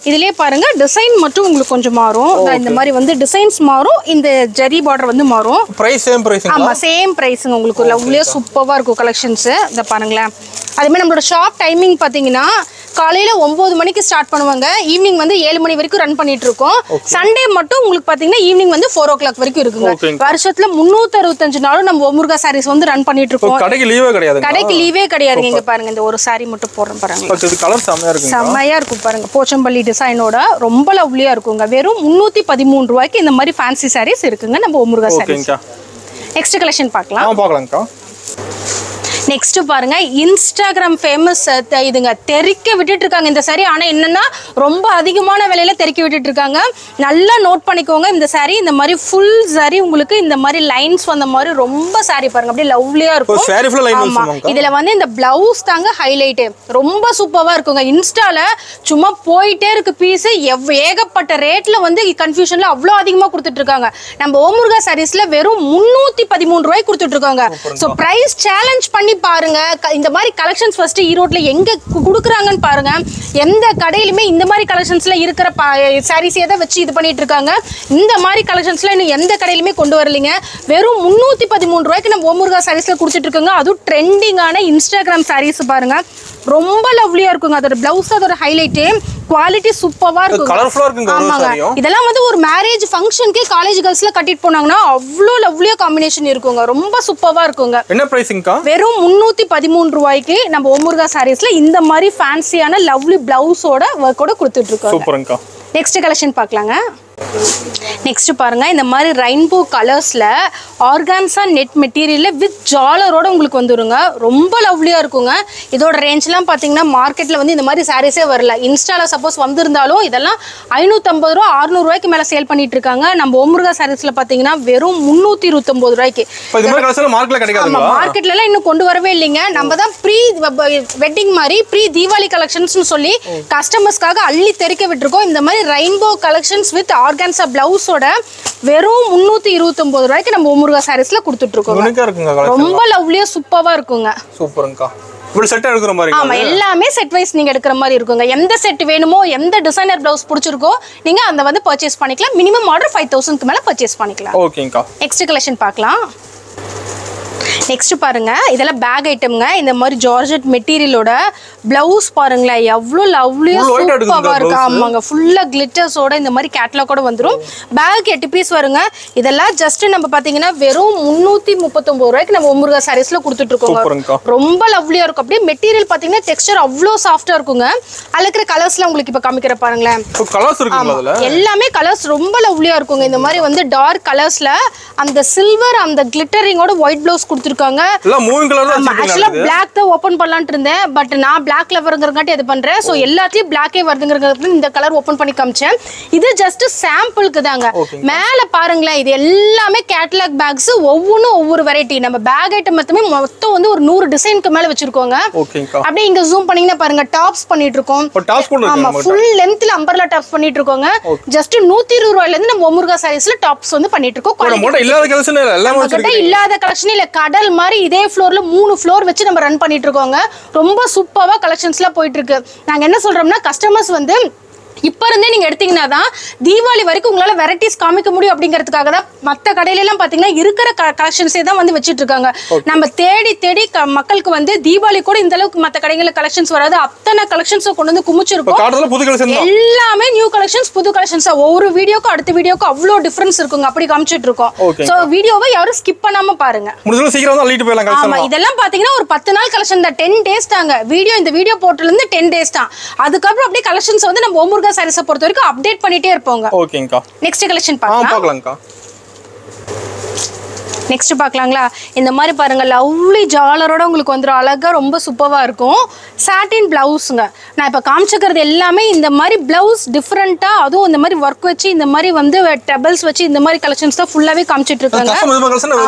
Speaker 1: இதுலயே பாருங்க டிசைன் மட்டும் உங்களுக்கு கொஞ்சம் மாறும். இந்த மாதிரி வந்து டிசைன்ஸ் மாறும். இந்த ஜரி பார்டர் வந்து மாறும். Price same price. ஆமா, சேம் பிரைஸ்ங்க. உங்களுக்கு லவ்லியா சூப்பர்வா இருக்கும் கலெக்ஷன்ஸ். இத பாருங்களேன். அதே மாதிரி நம்மளோட ஷாப் டைமிங் பாத்தீங்கன்னா காலையில 9 மணிக்கு ஸ்டார்ட் பண்ணுவாங்க, ஈவினிங் வந்து 7 மணி வரைக்கும் ரன் பண்ணிட்டு இருக்கோம். சண்டே மட்டும் உங்களுக்கு பாத்தீங்கன்னா ஈவினிங் வந்து 4 o'clock வரைக்கும் இருக்குங்க. வருஷத்துல 365 நாளும் நம்ம ஓமுருகா சாரீஸ் வந்து ரன் பண்ணிட்டு இருக்கோம்.
Speaker 2: கடைக்கு லீவே கிடையாது.
Speaker 1: கடைக்கு லீவே கிடையாதுங்க. இங்க பாருங்க, இந்த ஒரு சாரி மட்டும் போடுறேன் பாருங்க.
Speaker 2: இது கலர் செமையா இருக்கு.
Speaker 1: செமையா இருக்கும் பாருங்க. போச்சம்பள்ளி டிசைனோட ரொம்ப லவ்லியா இருக்குங்க. வெறும் 313 ரூபாய்க்கு இந்த மாதிரி ஃபேன்சி சாரீஸ் இருக்குங்க நம்ம ஓமுருகா சாரீஸ். நெக்ஸ்ட் கலெக்ஷன் பார்க்கலாம்.
Speaker 2: பார்க்கலாம்க்கா.
Speaker 1: நெக்ஸ்ட் பாருங்க, இன்ஸ்டாகிராம் ஃபேமஸ் இதுங்க, தெறிக்க விட்டுட்டு இருக்காங்க இந்த சாரி. ஆனா என்னன்னா ரொம்ப அதிகமான விலையில தெறிக்க விட்டுட்டு இருக்காங்க. நல்லா நோட் பண்ணிக்கோங்க. இந்த சாரி இந்த மாதிரி ஃபுல் சாரி உங்களுக்கு இந்த மாதிரி லைன்ஸ் வந்த மாதிரி ரொம்ப சாரி பாருங்க, அப்படியே லவ்லியா இருக்கும். ஆமா, இதுல வந்து இந்த பிளவுஸ் தாங்க ஹைலைட். ரொம்ப சூப்பரா இருக்குங்க. இன்ஸ்டால சும்மா போயிட்டே இருக்கு பீஸ். ஏகப்பட்ட ரேட்ல வந்து கன்ஃபியூஷன்ல அவ்வளோ அதிகமா கொடுத்துட்டு இருக்காங்க. நம்ம ஓமுருகா சாரீஸ்ல வெறும் 313 ரூபாய்க்கு கொடுத்துட்டு இருக்காங்க. ஸோ பிரைஸ் சேலஞ்ச் பண்ணி பாருங்க. இந்த மாதிரி கலெக்ஷன்ஸ் ஃபர்ஸ்ட் ஈரோட்ல எங்க குடுக்குறாங்கன்னு பாருங்க. எந்த கடையிலுமே இந்த மாதிரி கலெக்ஷன்ஸ்ல இருக்கிற சாரீஸ் எதை வச்சு இது பண்ணிட்டு இருக்காங்க. இந்த மாதிரி கலெக்ஷன்ஸ்ல இன்னும் எந்த கடையிலுமே கொண்டு வரலீங்க. வெறும் 313 ரூபாய்க்கு நம்ம ஓமுருகா சாரீஸ்ல குடிச்சிட்டு இருக்காங்க. அதுவும் ட்ரெண்டிங்கான இன்ஸ்டாகிராம் சாரீஸ் பாருங்க, ரொம்ப லவ்லியா இருக்குங்க. அதோட பிளவுஸ் அதோட ஹைலைட், குவாலிட்டி சூப்பரா இருக்கும்.
Speaker 2: கலர்ஃபுல்லா இருக்குங்க.
Speaker 1: ஆமாங்க, இதெல்லாம் வந்து ஒரு மேரேஜ் ஃபங்க்ஷனுக்கு காலேஜ் கேர்ள்ஸ்ல கட்டிட்டு போனாங்கன்னா அவ்வளோ லவ்லியா காம்பினேஷன் இருக்குங்க. ரொம்ப சூப்பரா இருக்குங்க.
Speaker 2: என்ன பிரைசிங்கா?
Speaker 1: வெறும் 313 ரூபாய்க்கு நம்ம ஓமுருகா சாரீஸ்ல இந்த மாதிரி ஃபேன்சியான லவ்லி பிளவுஸோட ஒர்க்கோட கொடுத்துட்டு இருக்கோம்.
Speaker 2: சூப்பர்ங்கா.
Speaker 1: நெக்ஸ்ட் கலெக்ஷன் பார்க்கலாங்க. நெக்ஸ்ட் பாருங்க, இந்த மாதிரி ரெயின்போ கலர்ஸ்ல ஆர்கான்சா நெட் மெட்டீரியல்ல வித் ஜாலரோட உங்களுக்கு வந்துருங்க. ரொம்ப லவ்லியா இருக்குங்க. இதோட ரேஞ்ச்லாம் பாத்தீங்கன்னா மார்க்கெட்ல வந்து இந்த மாதிரி சாரீஸே வரல. இன்ஸ்டால சப்போஸ் வந்திருந்தாலும் இதெல்லாம் 550 ரூபா 600 ரூபாய்க்கு மேல சேல் பண்ணிட்டு இருக்காங்க. நம்ம ஓமுருகா சாரீஸ்ல பாத்தீங்கன்னா வெறும் 329 ரூபாய்க்கு. மார்க்கெட்ல எல்லாம் இன்னும் கொண்டு வரவே இல்லைங்க. நம்ம தான் ப்ரீ வெட்டிங் மாதிரி ப்ரீ தீபாவளி கலெக்ஷன்ஸ் சொல்லி கஸ்டமர்ஸ்க்காக அள்ளி தெறிக்க விட்டுருக்கோம். இந்த மாதிரி ரெயின்போ கலெக்ஷன்ஸ் வித் ஆர்கான்சா பிளவுஸோட வெறும் 329 ரூபாய்க்கு நம்ம ஓமுருகா சாரீஸ்ல கொடுத்துட்டு இருக்கோம். ரொம்ப லவ்லியா சூப்பரா இருக்குங்க.
Speaker 2: சூப்பர்ங்கா. இப்படி செட் எடுக்கிற மாதிரி.
Speaker 1: ஆமா, எல்லாமே செட் வைஸ் நீங்க எடுக்கிற மாதிரி இருக்குங்க. எந்த செட் வேணுமோ, எந்த டிசைனர் பிளவுஸ் பிடிச்சிருக்கோ நீங்க அந்த வந்து பர்ச்சேஸ் பண்ணிக்கலாம். மினிமம் ஆர்டர் 5000க்கு மேல பர்ச்சேஸ் பண்ணிக்கலாம்.
Speaker 2: ஓகேங்கா.
Speaker 1: நெக்ஸ்ட் கலெக்ஷன் பார்க்கலாம். நெக்ஸ்ட் பாருங்க, இதெல்லாம் பேக் ஐட்டம்ங்க. இந்த மாதிரி ஜார்ஜெட் மெட்டீரியலோட பிளவுஸ் பாருங்களேன், எவ்வளோ லவ்லியா சூப்பரா இருக்கு. ஆமாங்க, ஃபுல்லா கிளிட்டர்ஸோட இந்த மாதிரி கேட்டலாகோட வந்துரும். பேக் 8 பீஸ் வருங்க. இதெல்லாம் ஜஸ்ட் நம்ம பாத்தீங்கன்னா வெறும் 339 ரூபாய்க்கு நம்ம ஓமுருகா சாரீஸ்ல கொடுத்துட்டு இருக்கோங்க. ரொம்ப லவ்லியா இருக்கும். அப்படியே மெட்டீரியல் பாத்தீங்கன்னா டெக்ஸ்சர் அவ்வளோ சாஃப்டா இருக்குங்க. அதுல இருக்கிற கலர்ஸ்லாம் உங்களுக்கு இப்ப காமிக்கிற பாருங்களேன். எல்லாமே கலர்ஸ் ரொம்ப லவ்லியா இருக்குங்க. இந்த மாதிரி வந்து டார்க் கலர்ஸ்ல அந்த சில்வர் அந்த கிளிட்டரிங்கோட ஒயிட் பிளவுஸ் கொடுத்துருக்காங்க. ஆக்சுவலா பிளாக் தான் ஓபன் பண்ணலாம்னு இருந்தேன், பட் நான் பிளாக் லவர்ங்கிறங்காட்டி இது பண்றேன். சோ எல்லாத்தையும் பிளாக்கே வருதுங்கிறது இந்த கலர் ஓபன் பண்ணி காமிச்சேன். இது ஜஸ்ட் சாம்பிளுக்கு தாங்க. மேல பாருங்களேன், இது எல்லாமே கேட்டலாக் பேக்ஸ். ஒவ்வொன்றும் ஒவ்வொரு வெரைட்டி. நம்ம பேக் ஐட்டம் மொத்தம் வந்து ஒரு 100 டிசைனுக்கு மேல வச்சிருக்கோங்க. அப்படியே இங்க ஜூம் பண்ணீங்கன்னா பாருங்க, டாப்ஸ் பண்ணிட்டு இருக்கோம். ஆமா, ஃபுல் லென்த்ல அம்பர்லா டாப்ஸ் பண்ணிட்டு இருக்கோங்க. ஜஸ்ட் 120 ரூபாயில இருந்து நம்ம ஓமுருகா சாரீஸ்ல டாப்ஸ் வந்து பண்ணிட்டு இருக்கோம். இல்லாத கலெக்ஷன் இல்ல, கடல் மாதிரி இதே ஃப்ளோர்ல 3 ஃப்ளோர் வச்சு நம்ம ரன் பண்ணிட்டு இருக்கோங்க. ரொம்ப சூப்பரா கலெக்ஷன்ஸ்லாம் போயிட்டு இருக்கு. நாங்க என்ன சொல்றோம்னா, கஸ்டமர்ஸ் வந்து இப்ப இருந்தே நீங்க எடுத்தீங்கன்னா தான் தீபாவளி வரைக்கும் உங்களால வெரைட்டிஸ் காமிக்க முடியும். அப்படிங்கிறதுக்காக தான் மற்ற கடையில எல்லாம் பாத்தீங்கன்னா இருக்கிற கலெக்ஷன்ஸே தான் வந்து வச்சிட்டு இருக்காங்க. நம்ம தேடி தேடி மக்களுக்கு வந்து தீபாவளி கூட இந்த அளவுக்கு மற்ற கடைகள்ல கலெக்ஷன்ஸ் வராது. அத்தனை கலெக்ஷன்ஸ் கொண்டு வந்து குமிச்சிருக்கோம். எல்லாமே நியூ கலெக்ஷன்ஸ், புது கலெக்ஷன்ஸ். ஒவ்வொரு வீடியோக்கும் அடுத்த வீடியோக்கும் அவ்வளோ டிஃபரன்ஸ் இருக்குங்க. அப்படி காமிச்சிட்டு இருக்கோம். சோ வீடியோவை யாரும் ஸ்கிப் பண்ணாம பாருங்க. ஆமா, இதெல்லாம் பாத்தீங்கன்னா ஒரு 10 நாள் கலெக்ஷன் தான். 10 டேஸ் தாங்க வீடியோ. இந்த வீடியோ போட்டதுல இருந்து 10 டேஸ் தான். அதுக்கப்புறம் அப்படியே கலெக்ஷன்ஸ் வந்து நம்ம ஓமுருகா சாரீஸ் பொறுத்த வரைக்கும் அப்டேட் பண்ணிட்டே இருப்போங்க. ஓகேங்கா. நெக்ஸ்ட் கலெக்ஷன் பார்க்கலாம்க்கா. நெக்ஸ்ட் பார்க்கலாங்களா. இந்த மாதிரி பாருங்க, லவ்லி ஜாலரோட உங்களுக்கு வந்துடும். அழகா ரொம்ப சூப்பரா இருக்கும். சாட்டின் பிளவுஸுங்க. நான் இப்போ காமிச்சிக்கிறது எல்லாமே இந்த மாதிரி பிளவுஸ் டிஃப்ரெண்டா, அதுவும் இந்த மாதிரி ஒர்க் வச்சு இந்த மாதிரி வந்து டெபிள்ஸ் வச்சு இந்த மாதிரி கலெக்ஷன்ஸ் தான் ஃபுல்லாவே காமிச்சிட்டு இருக்காங்க.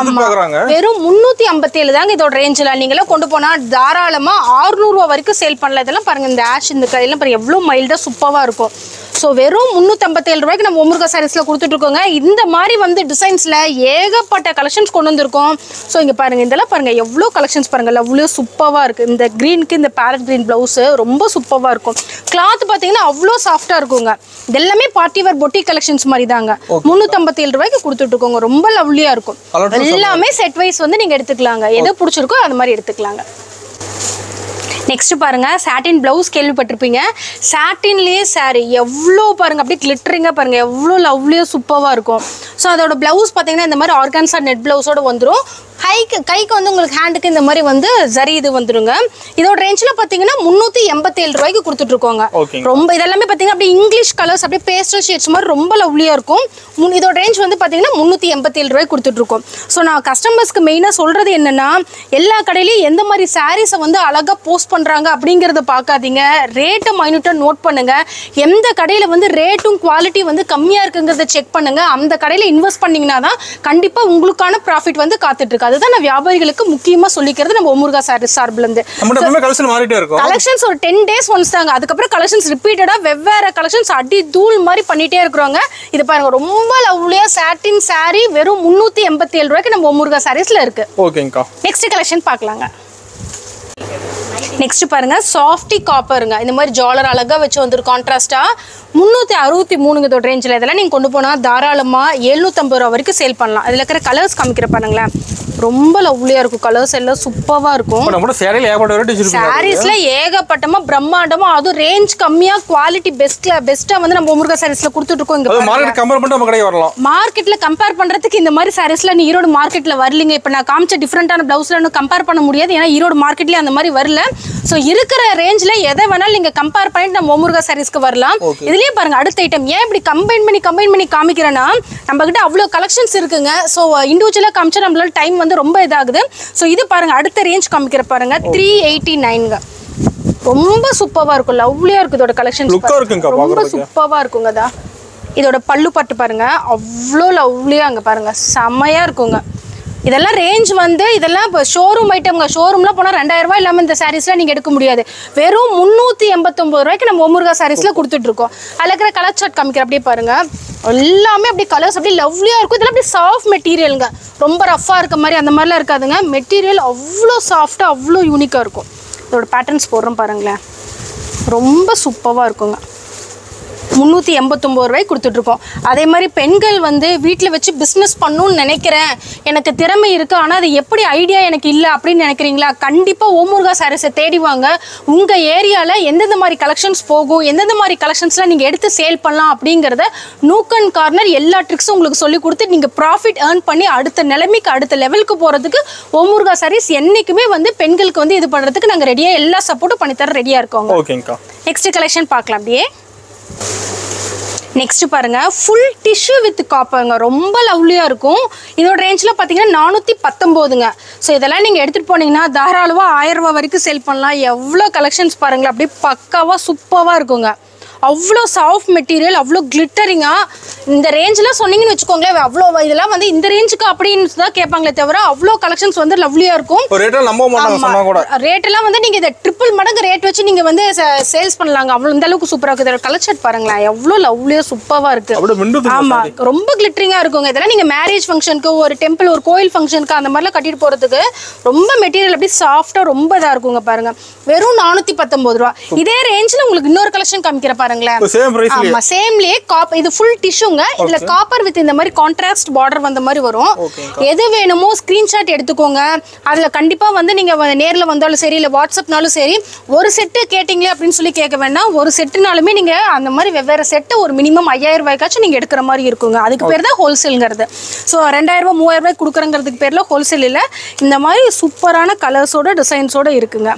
Speaker 1: வெறும் 357 தாங்க இதோட ரேஞ்சில். நீங்களாம் கொண்டு போனா தாராளமா 600 ரூபா வரைக்கும் சேல் பண்ணலாம். இதெல்லாம் பாருங்க, இந்த ஆஷ் இந்த கடையெல்லாம் பாருங்க எவ்வளோ மைல்டா சூப்பரா இருக்கும். ஸோ வெறும் 357 ரூபாய்க்கு நம்ம ஓமுருகா சாரீஸ்ல கொடுத்துட்டு இருக்கோங்க. இந்த மாதிரி வந்து டிசைன்ஸ்ல ஏகப்பட்ட கலெக்ஷன்ஸ் கொண்டு வந்திருக்கோம். ஸோ இங்க பாருங்க, இதெல்லாம் பாருங்க எவ்வளோ கலெக்ஷன்ஸ் பாருங்க, அவ்வளோ சூப்பரா இருக்கு. இந்த கிரீனுக்கு இந்த பேரட் கிரீன் பிளவுஸ் ரொம்ப சூப்பரா இருக்கும். கிளாத் பாத்தீங்கன்னா அவ்வளோ சாஃப்டா இருக்குங்க. இது எல்லாமே பார்ட்டி வேர் பொட்டி கலெக்ஷன்ஸ் மாதிரி தாங்க. 357 ரூபாய்க்கு கொடுத்துட்டு இருக்கோங்க. ரொம்ப லவ்லியா இருக்கும். எல்லாமே செட் வைஸ் வந்து நீங்க எடுத்துக்கலாங்க. எது பிடிச்சிருக்கோ அது மாதிரி எடுத்துக்கலாங்க. நெக்ஸ்ட் பாருங்க சாட்டின் பிளவுஸ் கேள்விப்பட்டிருப்பீங்க. சாட்டின்லேயே சாரி எவ்வளோ பாருங்க அப்படியே கிளிட்டரிங்காக பாருங்க எவ்வளோ லவ்லியாக சூப்பராக இருக்கும். ஸோ அதோட பிளவுஸ் பார்த்தீங்கன்னா இந்த மாதிரி ஆர்கான்சா நெட் பிளவுஸோட வந்துடும். கைக்கு வந்து உங்களுக்கு ஹேண்டுக்கு இந்த மாதிரி வந்து ஜரி இது வந்துருங்க. இதோட ரேஞ்சில் பார்த்தீங்கன்னா 387 ரூபாய்க்கு கொடுத்துட்ருக்கோங்க. ரொம்ப இதெல்லாமே பார்த்தீங்கன்னா அப்படியே இங்கிலீஷ் கலர்ஸ் அப்படியே பேஸ்டல் ஷேட்ஸ் மாதிரி ரொம்ப லவ்லியாக இருக்கும். இதோட ரேஞ்ச் வந்து பார்த்தீங்கன்னா 387 ரூபாய்க்கு கொடுத்துட்ருக்கோம். ஸோ நான் கஸ்டமர்ஸ்க்கு மெயினாக சொல்கிறது என்னென்னா எல்லா கடையிலையும் எந்த மாதிரி சாரீஸை வந்து அழகாக போஸ்ட் பண்ணுறாங்க அப்படிங்கிறத பார்க்காதீங்க. ரேட்டை மைனூட்டாக நோட் பண்ணுங்கள். எந்த கடையில் வந்து ரேட்டும் குவாலிட்டி வந்து கம்மியாக இருக்குங்கிறத செக் பண்ணுங்கள். அந்த கடையில் இன்வெஸ்ட் பண்ணிங்கன்னா தான் கண்டிப்பாக உங்களுக்கான ப்ராஃபிட் வந்து காத்துட்ருக்கு. அதுதான் நான் வியாபாரிகளுக்கு முக்கியமா சொல்லிக்கிறது நம்ம ஓமுருகா சாரீஸ் சார்பில் இருந்து. கலெக்ஷன்ஸ் ஒரு 10 days ஒன்ஸ் தாங்க. அதுக்கப்புறம் கலெக்ஷன்ஸ் ரிப்பீட்டடா வெவ்வேறு கலெக்ஷன்ஸ் அடி தூள் மாதிரி பண்ணிட்டே இருக்கிறோங்க. இது பாருங்க ரொம்ப லவ்லியா சாட்டின் சாரி வெறும் 387 ரூபாய்க்கு நம்ம ஓமுருகா சாரீஸ்ல இருக்கு. ஓகேங்கா. நெக்ஸ்ட் கலெக்ஷன் பார்க்கலாங்க. நெக்ஸ்ட் பாருங்க சாஃப்டி காப்பருங்க. இந்த மாதிரி ஜாலர் அழகா வச்சு வந்துரு கான்ட்ராஸ்டா 363 இதோட ரேஞ்சில். இதெல்லாம் நீங்கள் கொண்டு போனால் தாராளமாக 750 ரூபா வரைக்கும் சேல் பண்ணலாம். இதில் இருக்கிற கலர்ஸ் காமிக்கிற பாருங்களேன் ரொம்ப லவ்லியாக இருக்கும். கலர்ஸ் எல்லாம் சூப்பராக இருக்கும். சாரீஸ்ல ஏகப்பட்டமாக பிரம்மாண்டமாக அதுவும் ரேஞ்ச் கம்மியாக குவாலிட்டி பெஸ்ட்டாக வந்து நம்ம ஓமுருகா சாரீஸில் கொடுத்துட்ருக்கோம். இங்கே மார்க்கெட்டில் கம்பேர் பண்ணுறதுக்கு இந்த மாதிரி சாரீஸ்ல நீ ஈரோடு மார்க்கெட்டில் வரலீங்க. இப்போ நான் காமிச்ச டிஃப்ரெண்டான பிளவுஸ்ல இன்னும் கம்பேர் பண்ண முடியாது. ஏன்னா ஈரோடு மார்க்கெட்லேயே அந்த மாதிரி வரல. ஸோ இருக்கிற ரேஞ்சில் எதை வேணாலும் நீங்கள் கம்பேர் பண்ணிட்டு நம்ம ஓமுருகா சாரீஸ்க்கு வரலாம். இதுலேயே பாருங்க அடுத்த ஐட்டம் ஏன் இப்படி கம்பைன் பண்ணி காமிக்கிறேன்னா நம்ம கிட்ட அவ்வளோ கலெக்ஷன்ஸ் இருக்குங்க. ஸோ இண்டிவிஜுவலாக காமிச்சா நம்மளால டைம் வந்து ரொம்ப இதாகுது. ஸோ இது பாருங்க அடுத்த ரேஞ்ச் காமிக்கிற பாருங்க 389ங்க. ரொம்ப சூப்பராக இருக்கும். லவ்லியாக இருக்கும் இதோட கலெக்ஷன்ஸ். ரொம்ப சூப்பராக இருக்குங்க. தான் இதோட பல்லு பட்டு பாருங்க அவ்வளோ லவ்லியாக அங்கே பாருங்க செம்மையாக இருக்குங்க. இதெல்லாம் ரேஞ்ச் வந்து இதெல்லாம் இப்போ ஷோரூம் ஐட்டம்ங்க. ஷோரூம்லாம் போனால் 2000 ரூபாய் இல்லாமல் இந்த சாரீஸ்லாம் நீங்கள் எடுக்க முடியாது. வெறும் 389 ரூபாய்க்கு நம்ம ஓமுருகா சாரீஸில் கொடுத்துட்ருக்கோம். அதில் இருக்கிற கலர் சார்ட் காமிக்கிற அப்படியே பாருங்க எல்லாமே அப்படி கலர்ஸ் அப்படி லவ்லியாக இருக்கும். இதெல்லாம் அப்படி சாஃப்ட் மெட்டீரியலுங்க. ரொம்ப ரஃப்பாக இருக்க மாதிரி அந்த மாதிரிலாம் இருக்காதுங்க. மெட்டீரியல் அவ்வளோ சாஃப்டாக அவ்வளோ யூனிக்காக இருக்கும். இதோட பேட்டர்ன்ஸ் போடுறோம் பாருங்களேன் ரொம்ப சூப்பராக இருக்குங்க. 389 ரூபாய்க்கு கொடுத்துட்ருக்கோம். அதே மாதிரி பெண்கள் வந்து வீட்டில் வச்சு பிஸ்னஸ் பண்ணணும்னு நினைக்கிறேன், எனக்கு திறமை இருக்குது, ஆனால் அது எப்படி ஐடியா எனக்கு இல்லை அப்படின்னு நினைக்கிறீங்களா, கண்டிப்பாக ஓமுருகா சாரீஸை தேடிவாங்க. உங்கள் ஏரியாவில் எந்தெந்த மாதிரி கலெக்ஷன்ஸ் போகும், எந்தெந்த மாதிரி கலெக்ஷன்ஸ்லாம் நீங்கள் எடுத்து சேல் பண்ணலாம் அப்படிங்கிறத நூக் அண்ட் கார்னர் எல்லா ட்ரிக்ஸும் உங்களுக்கு சொல்லி கொடுத்து நீங்கள் ப்ராஃபிட் ஏர்ன் பண்ணி அடுத்த நிலைமைக்கு அடுத்த லெவலுக்கு போகிறதுக்கு ஓமுருகா சாரீஸ் என்றைக்குமே வந்து பெண்களுக்கு வந்து இது பண்ணுறதுக்கு நாங்கள் ரெடியாக எல்லா சப்போர்ட்டும் பண்ணித்தர ரெடியாக இருக்கோங்க. ஓகேங்கக்கா. நெக்ஸ்ட் கலெக்ஷன் பார்க்கலாம். அப்படியே நெக்ஸ்ட் பாருங்க ஃபுல் டிஷ்யூ வித் காப்பருங்க. ரொம்ப லவ்லியாக இருக்கும். இதோட ரேஞ்சில் பார்த்தீங்கன்னா 419ங்க. ஸோ இதெல்லாம் நீங்கள் எடுத்துகிட்டு போனீங்கன்னா தாராளமாக 1000 ரூபா வரைக்கும் சேல் பண்ணலாம். எவ்வளோ கலெக்ஷன்ஸ் பாருங்களேன் அப்படியே பக்காவாக சூப்பராக இருக்குங்க. அவ்வளோ சாஃப்ட் மெட்டீரியல் அவ்வளோ கிளிட்டரிங்காக இந்த ரேஞ்செலாம் சொன்னீங்கன்னு வச்சுக்கோங்களேன். அவ்வளோ இதெல்லாம் வந்து இந்த ரேஞ்சுக்கு அப்படின்னு தான் கேட்பாங்களே தவிர அவ்வளோ கலெக்ஷன்ஸ் வந்து லவ்லியாக இருக்கும். ரேட்டெல்லாம் வந்து நீங்கள் இதை ட்ரிபிள் மடங்கு ரேட் வச்சு நீங்கள் வந்து சேல்ஸ் பண்ணலாங்க. அவ்வளோ இந்த அளவுக்கு சூப்பராக இருக்குது. இதோட கலர் ஷர்ட் பாருங்களேன் எவ்வளோ லவ்லியாக சூப்பராக இருக்குது. ஆமாம் ரொம்ப கிளிட்டரிங்காக இருக்குங்க. இதெல்லாம் நீங்கள் மேரேஜ் ஃபங்க்ஷனுக்கு ஒரு டெம்பிள் ஒரு கோயில் ஃபங்க்ஷனுக்கு அந்த மாதிரிலாம் கட்டிட்டு போகிறதுக்கு ரொம்ப மெட்டீரியல் அப்படி சாஃப்டாக ரொம்ப இதாக இருக்குங்க. பாருங்க வெறும் 419 ரூபா. இதே ரேஞ்சில் உங்களுக்கு இன்னொரு கலெக்ஷன் காமிக்கிற பாருங்களேன். சேம்லயே இது ஃபுல் டிஷ்யூங்க. இதுல காப்பர் வித் இந்த மாதிரி கான்ட்ராஸ்ட் பார்டர் வந்த மாதிரி வரும். எது வேணுமோ ஸ்கிரீன்ஷாட் எடுத்துக்கோங்க. அதுல கண்டிப்பா வந்து நீங்க நேர்ல வந்தாலும் சரி இல்ல வாட்ஸ்அப்னாலும் சரி ஒரு செட்டு கேட்டிங்களே அப்படின்னு சொல்லி கேட்க வேண்டாம். ஒரு செட்டுனாலுமே நீங்க அந்த மாதிரி வெவ்வேறு செட்டு ஒரு மினிமம் 5000 ரூபாய்க்காச்சும் நீங்க எடுக்கிற மாதிரி இருக்குங்க. அதுக்கு பேர் தான் ஹோல்சேல்ங்கிறது. ஸோ 2000 ரூபாய் 3000 ரூபாய் கொடுக்குறங்கிறதுக்கு பேர்ல ஹோல்சேல் இல்லை. இந்த மாதிரி சூப்பரான கலர்ஸோட டிசைன்ஸோட இருக்குங்க.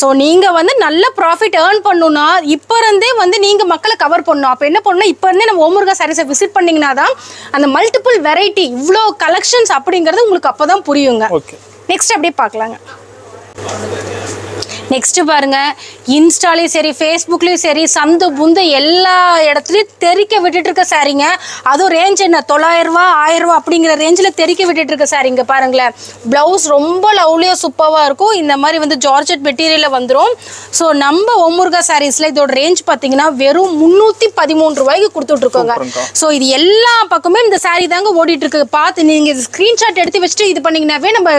Speaker 1: ஸோ நீங்க வந்து நல்ல ப்ராஃபிட் ஏர்ன் பண்ணணும்னா இப்ப இருந்தே வந்து நீங்க மக்களை கவர் பண்ணணும். அப்ப என்ன பண்ணணும், இப்ப இருந்தே நம்ம ஓமுருகா சாரீஸை விசிட் பண்ணீங்கன்னா தான் அந்த மல்டிபிள் வெரைட்டி இவ்வளோ கலெக்ஷன்ஸ் அப்படிங்கிறது உங்களுக்கு அப்பதான் புரியுங்க. நெக்ஸ்ட் அப்படியே பார்க்கலாங்க. நெக்ஸ்ட் பாருங்க இன்ஸ்டாலையும் சரி ஃபேஸ்புக்லேயும் சரி சந்து புந்து எல்லா இடத்துலையும் தெறிக்க விட்டுட்டு இருக்க சாரீங்க. அதுவும் ரேஞ்ச் என்ன 900 ரூபா 1000 ரூபா அப்படிங்கிற ரேஞ்சில் தெறிக்க விட்டுட்டு இருக்க சாரீங்க. பாருங்களேன் ப்ளவுஸ் ரொம்ப லவ்லியாக சூப்பராக இருக்கும். இந்த மாதிரி வந்து ஜார்ஜெட் மெட்டீரியலில் வந்துடும். ஸோ நம்ம ஓமுருகா சாரீஸில் இதோட ரேஞ்ச் பார்த்தீங்கன்னா வெறும் 313 ரூபாய்க்கு கொடுத்துட்ருக்கோங்க. ஸோ இது எல்லா பக்கமே இந்த சாரீ தாங்க ஓடிட்டு இருக்கு. பார்த்து நீங்கள் ஸ்க்ரீன்ஷாட் எடுத்து வச்சுட்டு இது பண்ணிங்கன்னாவே நம்ம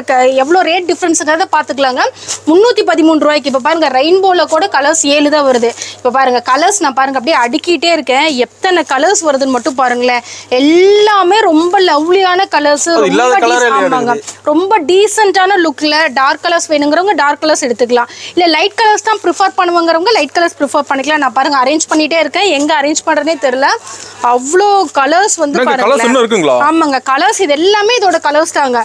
Speaker 1: எவ்வளோ ரேட் டிஃப்ரென்ஸுங்கிறத பார்த்துக்கலாங்க. 313 ரூபாய்க்கு ரூபாய்க்கு. இப்போ பாருங்க ரெயின்போல கூட கலர்ஸ் 7 தான் வருது. இப்போ பாருங்க கலர்ஸ் நான் பாருங்க அப்படியே அடுக்கிட்டே இருக்கேன். எத்தனை கலர்ஸ் வருதுன்னு மட்டும் பாருங்களேன். எல்லாமே ரொம்ப லவ்லியான கலர்ஸ், ரொம்ப டீசென்ட்டான லுக்ல. டார்க் கலர்ஸ் வேணுங்கிறவங்க டார்க் கலர்ஸ் எடுத்துக்கலாம், இல்ல லைட் கலர்ஸ் தான் ப்ரிஃபர் பண்ணுவாங்கிறவங்க லைட் கலர்ஸ் ப்ரிஃபர் பண்ணிக்கலாம். நான் பாருங்க அரேஞ்ச் பண்ணிட்டே இருக்கேன், எங்க அரேஞ்ச் பண்றதே தெரியல. அவ்வளோ கலர்ஸ் வந்து பாருங்க. ஆமாங்க கலர்ஸ் இது எல்லாமே இதோட கலர்ஸ் தாங்க.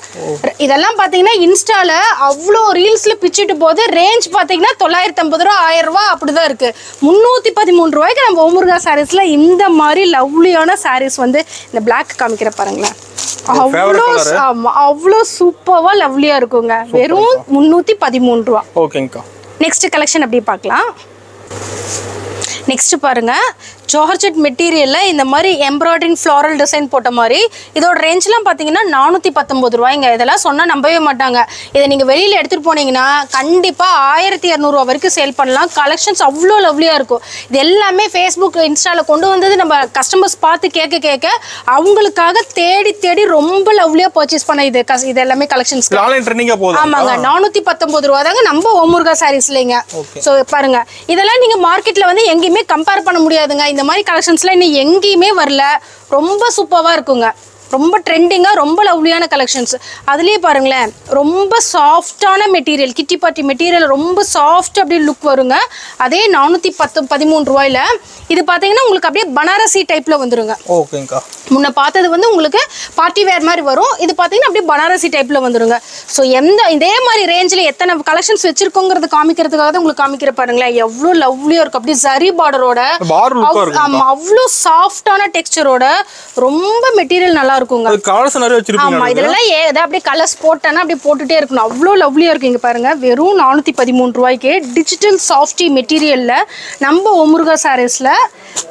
Speaker 1: இதெல்லாம் பாத்தீங்கன்னா இன்ஸ்டால அவ்வளோ ரீல்ஸ்ல பிச்சிட்டு போது. ரேஞ்ச் பாத்தீங்கன்னா 950 ரூபா 1000 ரூபாய் அப்படிதான் இருக்கு. 313 ரூபாய்க்கு நம்ம ஓமுருகா சாரீஸ்ல இந்த மாதிரி லவ்லியான சாரீஸ் வந்து இந்த பிளாக் காமிக்கிற பாருங்களேன். அவ்வளோ சூப்பர்வா லவ்லியா இருக்குங்க. வெறும் 313 ரூபா.
Speaker 2: ஓகேங்கா.
Speaker 1: நெக்ஸ்ட் கலெக்ஷன் அப்படி பார்க்கலாம். நெக்ஸ்ட் பாருங்க ஜார்ஜெட் மெட்டீரியல்ல இந்த மாதிரி எம்ப்ராய்டரிங் ஃப்ளாரல் டிசைன் போட்ட மாதிரி. இதோட ரேஞ்ச்லாம் பார்த்தீங்கன்னா 419 ரூபாய்ங்க. இதெல்லாம் சொன்னால் நம்பவே மாட்டாங்க. இதை நீங்கள் வெளியில் எடுத்துகிட்டு போனீங்கன்னா கண்டிப்பாக 1200 ரூபா வரைக்கும் சேல் பண்ணலாம். கலெக்ஷன்ஸ் அவ்வளோ லவ்லியாக இருக்கும். இது எல்லாமே ஃபேஸ்புக் இன்ஸ்டாவில் கொண்டு வந்தது நம்ம கஸ்டமர்ஸ் பார்த்து கேட்க அவங்களுக்காக தேடி தேடி ரொம்ப லவ்லியாக பர்ச்சேஸ் பண்ண இது எல்லாமே கலெக்ஷன்ஸ். ஆமாங்க 419 ரூபா தாங்க நம்ம ஓமுருகா சாரீஸ் இல்லைங்க. ஸோ பாருங்க இதெல்லாம் நீங்கள் மார்க்கெட்டில் வந்து எங்கேயுமே கம்பேர் பண்ண முடியாதுங்க. இந்த மாதிரி கலெக்ஷன்ஸ்லாம் இன்னும் எங்கேயுமே வரல. ரொம்ப சூப்பராக இருக்குங்க. ரொம்ப ட்ரெண்டிங்காக ரொம்ப லவ்லியான கலெக்ஷன்ஸ். அதுலேயே பாருங்களேன் ரொம்ப சாஃப்டான மெட்டீரியல், கிட்டி பார்ட்டி மெட்டீரியல் ரொம்ப சாஃப்ட் அப்படியே லுக் வருங்க. அதே 413 ரூபாயில். இது பார்த்தீங்கன்னா உங்களுக்கு அப்படியே பனாரசி டைப்பில் வந்துருங்க.
Speaker 2: ஓகேங்கா.
Speaker 1: முன்ன பார்த்தது வந்து உங்களுக்கு பார்ட்டி வேர் மாதிரி வரும். இது பார்த்தீங்கன்னா அப்படியே பனாரசி டைப்பில் வந்துருங்க. ஸோ இதே மாதிரி ரேஞ்சில் எத்தனை கலெக்ஷன்ஸ் வச்சிருக்கோங்கிறது காமிக்கிறதுக்காக தான் உங்களுக்கு காமிக்கிற பாருங்களேன். எவ்வளோ லவ்லியாக இருக்கும். அப்படியே ஜரி பார்டரோட அவ்வளோ சாஃப்டான டெக்ஸ்சரோட ரொம்ப மெட்டீரியல் நல்லா இருக்குங்க. ஆமா இதெல்லாம் அப்படியே கலர்ஸ் போட்டேன்னா அப்படியே போட்டுட்டே இருக்கணும். அவ்வளோ லவ்லியா இருக்கு. இங்க பாருங்க வெறும் 413 ரூபாய்க்கு டிஜிட்டல் சாஃப்டி மெட்டீரியல்ல நம்ம ஓமுருகா சாரீஸ்ல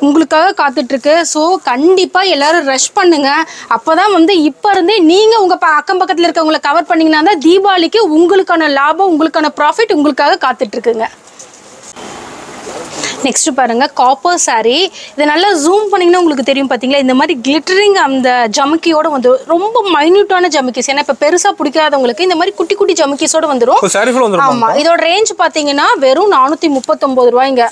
Speaker 1: உங்களுக்காக காத்துட்டு இருக்கு. ஸோ கண்டிப்பா எல்லாரும் ரஷ் பண்ணுங்க. அப்பதான் வந்து இப்ப இருந்தே நீங்க உங்க அக்கம் பக்கத்துல இருக்கவங்களை கவர் பண்ணீங்கன்னா தான் தீபாவளிக்கு உங்களுக்கான லாபம், உங்களுக்கான ப்ராஃபிட் உங்களுக்காக காத்துட்டு இருக்குங்க. நெக்ஸ்ட் பாருங்க காப்பர் சாரி. இதை நல்லா ஜூம் பண்ணீங்கன்னா உங்களுக்கு தெரியும் பார்த்தீங்களா. இந்த மாதிரி கிளிட்டரிங் அந்த ஜமுக்கியோட வந்து ரொம்ப மைன்யூட்டான ஜமுக்கிஸ். ஏன்னா இப்போ பெருசாக பிடிக்காதவங்களுக்கு இந்த மாதிரி குட்டி குட்டி ஜமுக்கிஸோட வந்துடும். ஆமா இதோட ரேஞ்ச் பார்த்தீங்கன்னா வெறும் 439 ரூபாய்ங்க.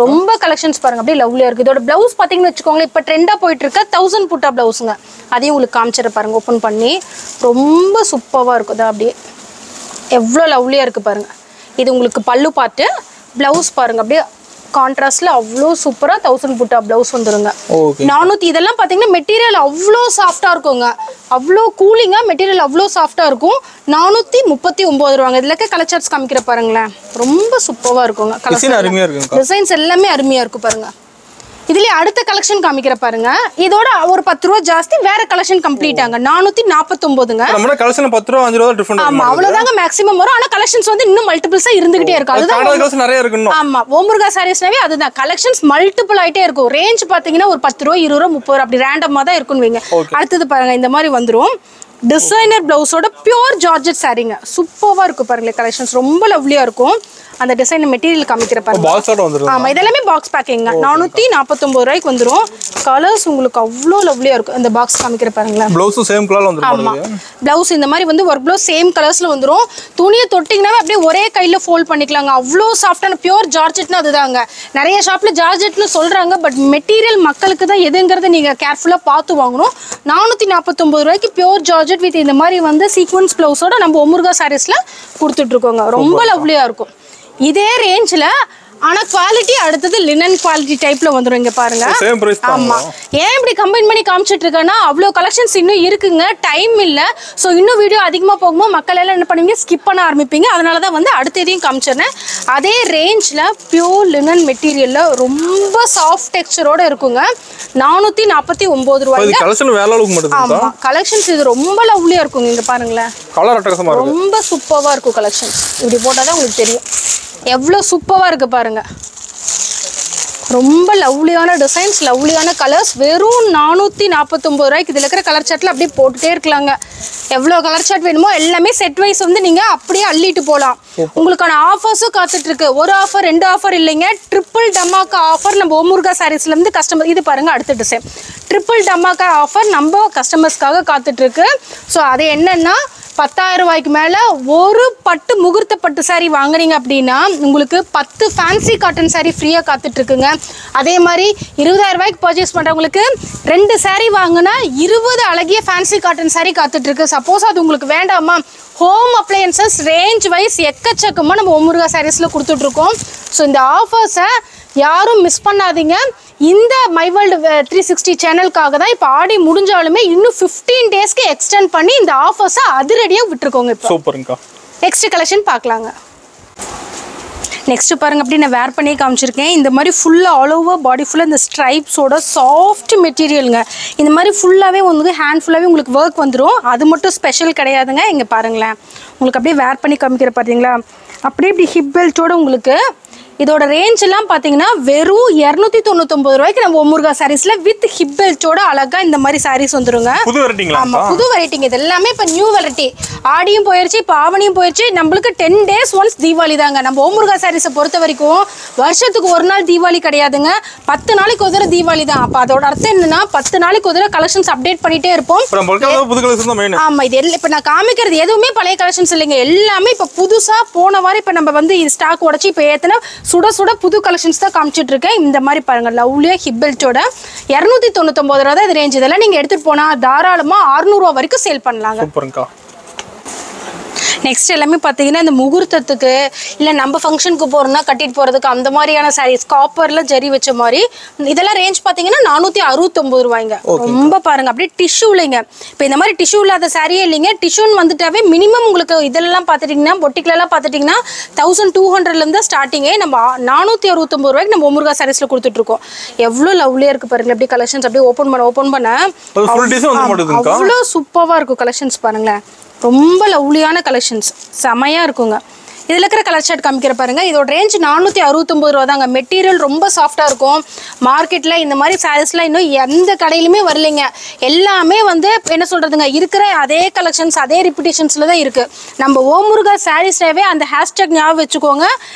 Speaker 1: ரொம்ப கலெக்ஷன்ஸ் பாருங்க அப்படியே லவ்லியா இருக்கு. இதோட பிளவுஸ் பார்த்தீங்கன்னு வச்சுக்கோங்களேன், இப்போ ட்ரெண்டாக போயிட்டு இருக்க 1000 புட்டா பிளவுஸுங்க. அதையும் உங்களுக்கு காமிச்சிட பாருங்க ஓப்பன் பண்ணி. ரொம்ப சூப்பராக இருக்கும். அப்படியே எவ்வளோ லவ்லியா இருக்கு பாருங்க. இது உங்களுக்கு பல்லு பார்த்து, பிளவுஸ் பாருங்க அப்படியே கான்ட்ராஸ்ட்ல அவ்வளோ சூப்பரா 1000 புட்டா பிளவுஸ் வந்துருங்க. 400 இதெல்லாம் பாத்தீங்கன்னா மெட்டீரியல் அவ்வளோ சாஃப்டா இருக்குங்க. அவ்வளோ கூலிங்கா மெட்டீரியல் அவ்வளோ சாஃப்டா இருக்கும். 439 ரூபாங்க. இதுல கலர் சார்ட்ஸ் காமிக்கிற பாருங்களேன். ரொம்ப சூப்பரா இருக்குங்க. டிசைன்ஸ் எல்லாமே அருமையா இருக்கும் பாருங்க. இதுல அடுத்த கலெக்ஷன் காமிக்கிற பாருங்க. இதோட ஒரு 10 ரூபா ஜாஸ்தி வேற கலெக்ஷன் கம்ப்ளீட் ஆங்க. 449ங்க.
Speaker 2: நம்ம கலெக்ஷன் 10 ரூபா 5 ரூபா டிஃபரண்ட்.
Speaker 1: ஆமா அவ்வளவுதாங்க மேக்ஸிமம் வரும். ஆனா கலெக்ஷன்ஸ் வந்து இன்னும் மல்டிபிள்ஸா இருந்துகிட்டே இருக்கு. அதுதான் கலெக்ஷன்ஸ் நிறைய இருக்கு. ஆமா ஓமுருகா சாரீஸ்னாவே அதுதான் கலெக்ஷன்ஸ் மல்டிபிள் ஆயிட்டே இருக்கும். ரேஞ்ச் பாத்தீங்கன்னா ஒரு 10 ரூபா 20 ரூபா 30 ரூபா அப்படி ரேண்டமா தான் இருக்குன்னு வைங்க. அடுத்தது பாருங்க இந்த மாதிரி வந்துரும். டிசைனர் பிளவுஸோட பியூர் ஜார்ஜெட் சாரீங்க. சூப்பரா இருக்கும் பாருங்களேன். கலெக்ஷன்ஸ் ரொம்ப லவ்லியா இருக்கும். அந்த டிசைன் மெட்டீரியல் காமிக்கிற பாருங்க. ஆமா இதெல்லாமே பாக்ஸ் பேக்கிங். 449 ரூபாய்க்கு வந்துரும். கலர்ஸ் உங்களுக்கு அவ்வளோ லவ்லியா இருக்கும். இந்த பாக்ஸ் காமிக்கிற பாருங்களேன்.
Speaker 2: ப்ளவுஸ் சேம் கலர்ல வந்துரும்.
Speaker 1: ஆமா ப்ளவுஸ் இந்த மாதிரி வந்து ஒர்க் ப்ளவுஸ் சேம் கலர்ஸ்ல வந்துரும். துணியை தொட்டிங்கனாவே அப்படியே ஒரே கையில ஃபோல்ட் பண்ணிக்கலாங்க. அவ்வளோ சாஃப்டான பியூர் ஜார்ஜெட்னா அதுதாங்க. நிறைய ஷாப்ல ஜார்ஜெட்னு சொல்றாங்க. பட் மெட்டீரியல் மக்களுக்கு தான் எதுங்கிறத நீங்க கேர்ஃபுல்லா பார்த்து வாங்கணும். 449 ரூபாய்க்கு பியூர் ஜார்ஜெட் வித் இந்த மாதிரி வந்து சீக்வன்ஸ் பிளவுஸோட நம்ம ஓமுருகா சாரீஸ்ல கொடுத்துட்டு இருக்கோங்க. ரொம்ப லவ்லியா இருக்கும். இதே ரேஞ்சில் ஆனா குவாலிட்டி அடுத்தது லினன் குவாலிட்டி டைப்ல வந்துரும். இங்க பாருங்க. ஆமா ஏன் இப்படி கம்பைன் பண்ணி காமிச்சிட்டு இருக்கேன்னா அவ்வளோ கலெக்ஷன்ஸ் இன்னும் இருக்குங்க. டைம் இல்ல. ஸோ இன்னும் வீடியோ அதிகமாக போகும்போது மக்கள் எல்லாம் என்ன பண்ணுவீங்க ஸ்கிப் பண்ண ஆரம்பிப்பீங்க. அதனால தான் வந்து அடுத்த இதையும் காமிச்சிருந்தேன். அதே ரேஞ்சில் பியூர் லினன் மெட்டீரியல்ல ரொம்ப சாஃப்ட் டெக்ஸ்சரோட இருக்குங்க. 449 ரூபாய். ஆமா கலெக்ஷன்ஸ் இது ரொம்ப லவ்லியா இருக்குங்க. இங்க பாருங்களேன் ரொம்ப சூப்பரா இருக்கும் கலெக்ஷன்ஸ். இப்படி போட்டாதான் உங்களுக்கு தெரியும் எவ்வளோ சூப்பராக இருக்குது பாருங்க. ரொம்ப லவ்லியான டிசைன்ஸ், லவ்லியான கலர்ஸ். வெறும் 449 ரூபாய்க்கு. இதில் இருக்கிற கலர் சார்ட்டில் அப்படியே போட்டுட்டே இருக்கலாங்க. எவ்வளோ கலர் சார்ட் வேணுமோ எல்லாமே செட் வைஸ் வந்து நீங்கள் அப்படியே அள்ளிட்டு போகலாம். உங்களுக்கான ஆஃபர்ஸும் காத்துட்டு இருக்கு. ஒரு ஆஃபர் 2 ஆஃபர் இல்லைங்க. ட்ரிபிள் டமாக்கா ஆஃபர் நம்ம ஓமுருகா சாரீஸ்லேருந்து கஸ்டமர். இது பாருங்க அடுத்த டிசைன் ட்ரிபிள் டமாக்கா ஆஃபர் நம்ம கஸ்டமர்ஸ்க்காக காத்துட்டு இருக்கு. ஸோ அது என்னன்னா 10,000 ரூபாய்க்கு மேலே ஒரு பட்டு முகூர்த்த பட்டு சாரீ வாங்குறீங்க அப்படின்னா உங்களுக்கு 10 ஃபேன்சி காட்டன் சாரீ ஃப்ரீயாக காத்துட்ருக்குங்க. அதே மாதிரி 20,000 ரூபாய்க்கு பர்ச்சேஸ் பண்ணுறவங்களுக்கு 2 சாரீ வாங்கினா 20 அழகிய ஃபேன்சி காட்டன் சாரீ காத்துட்ருக்கு. சப்போஸ் அது உங்களுக்கு வேண்டாமா, ஹோம் அப்ளையன்சஸ் ரேஞ்ச் வைஸ் எக்கச்சக்கமாக நம்ம ஓமுருகா சாரீஸில் கொடுத்துட்ருக்கோம். ஸோ இந்த ஆஃபர்ஸை யாரும் மிஸ் பண்ணாதீங்க. இந்த மை வேர்ல்டு 360 சேனலுக்காக தான் இப்போ ஆடி முடிஞ்சாலுமே இன்னும் 15 டேஸ்க்கு எக்ஸ்டெண்ட் பண்ணி இந்த ஆஃபர்ஸை அதிரடியாக விட்டுருக்கோங்க. இப்போ
Speaker 2: சூப்பருங்கக்கா.
Speaker 1: நெக்ஸ்ட் கலெக்ஷன் பார்க்கலாங்க. நெக்ஸ்ட் பாருங்க, அப்படி நான் வேர் பண்ணி காமிச்சிருக்கேன். இந்த மாதிரி ஃபுல்லாக ஆல் ஓவர் பாடி ஃபுல்லாக இந்த ஸ்ட்ரைப்ஸோட சாஃப்ட் மெட்டீரியலுங்க. இந்த மாதிரி ஃபுல்லாகவே வந்து ஹேண்ட் ஃபுல்லாகவே உங்களுக்கு ஒர்க் வந்துடும். அது மட்டும் ஸ்பெஷல் கிடையாதுங்க. இங்கே பாருங்களேன், உங்களுக்கு அப்படியே வேர் பண்ணி காமிக்கிற பார்த்தீங்களா, அப்படியே இப்படி ஹிப் பெல்ட்டோட உங்களுக்கு இதோட ரேஞ்ச் எல்லாம் பார்த்தீங்கன்னா வெறும் 299 ரூபாய்க்கு நம்ம ஓமுருகா சாரீஸ்ல வித் ஹிப் பெல்ட்டோட அழகா இந்த மாதிரி சாரீஸ் வந்துருங்க.
Speaker 2: புது வெரைட்டிங்களா?
Speaker 1: ஆமா, புது வெரைட்டிங்க. இது எல்லாமே இப்போ நியூ வெரைட்டி. ஆடியும் போயிருச்சு, இப்போ ஆவணியும் போயிருச்சு. நம்மளுக்கு 10 days ஒன்ஸ் தீபாவளி தாங்க. நம்ம ஓமுருகா சாரீஸை பொறுத்த வரைக்கும் வருஷத்துக்கு ஒரு நாள் தீபாவளி கிடையாதுங்க, 10 நாளைக்கு ஒரு தடவை தீபாவளி தான். அப்போ அதோட அர்த்தம் என்னன்னா 10 நாளைக்கு ஒரு தடவை கலெக்ஷன்ஸ் அப்டேட் பண்ணிட்டே இருப்போம். ஆமா, இது இப்போ நான் காமிக்கிறது எதுவுமே பழைய கலெக்ஷன்ஸ் இல்லைங்க, எல்லாமே இப்போ புதுசா போன வாரம் இப்போ நம்ம வந்து ஸ்டாக் உடச்சி இப்போ ஏத்தன சுட சுட புது கலெக்ஷன்ஸ் தான் காமிச்சிட்டு இருக்கேன். இந்த மாதிரி பாருங்க, லவ்லியா ஹிப் பெல்ட்டோட 299 ரூபா தான் இது ரேஞ்ச். இதெல்லாம் நீங்க எடுத்துட்டு போனா தாராளமா 600 ரூபா வரைக்கும் சேல் பண்ணலாங்க. நெக்ஸ்ட் எல்லாமே பார்த்தீங்கன்னா இந்த முகூர்த்தத்துக்கு இல்லை நம்ம ஃபங்க்ஷனுக்கு போகிறோம்னா கட்டிட்டு போகிறதுக்கு அந்த மாதிரியான சாரீஸ் காப்பரில் ஜரி வச்ச மாதிரி இதெல்லாம் ரேஞ்ச் பார்த்தீங்கன்னா 469 ரூபாய்ங்க. ரொம்ப பாருங்க, அப்படியே டிஷ்யூ இல்லைங்க. இப்போ இந்த மாதிரி டிஷ்யூ இல்லாத சாரியே இல்லைங்க. டிஷ்யூன்னு வந்துட்டாவே மினிமம் உங்களுக்கு இதெல்லாம் பார்த்துட்டிங்கன்னா பொட்டிக்லாம் பார்த்துட்டிங்கன்னா 1200லேருந்து ஸ்டார்டிங்கே. நம்ம 469 ரூபாய்க்கு நம்ம ஓமுருகா சாரீஸில் கொடுத்துட்ருக்கோம். எவ்வளோ லவ்லியாக இருக்குது பாருங்க. அப்படியே கலெக்ஷன்ஸ் அப்படியே ஓப்பன் பண்ண அவ்வளோ சூப்பராக இருக்கும் கலெக்ஷன்ஸ் பாருங்களேன். ரொம்ப லவ்லியான கலெக்ஷன்ஸ் செமையாக இருக்குங்க. இதில் இருக்கிற கலர் ஷர்ட் காமிக்கிற பாருங்க. இதோட ரேஞ்ச் 469 ரூபா தாங்க. மெட்டீரியல் ரொம்ப சாஃப்டாக இருக்கும். மார்க்கெட்டில் இந்த மாதிரி சாரீஸ்லாம் இன்னும் எந்த கடையிலுமே வரலைங்க. எல்லாமே வந்து என்ன சொல்கிறதுங்க, இருக்கிற அதே கலெக்ஷன்ஸ் அதே ரிப்பீட்டேஷன்ஸில் தான் இருக்குது. நம்ம ஓமுருகா சாரீஸ்லேயே அந்த ஹேஷ்டேக் ஞாபகம் வச்சுக்கோங்க.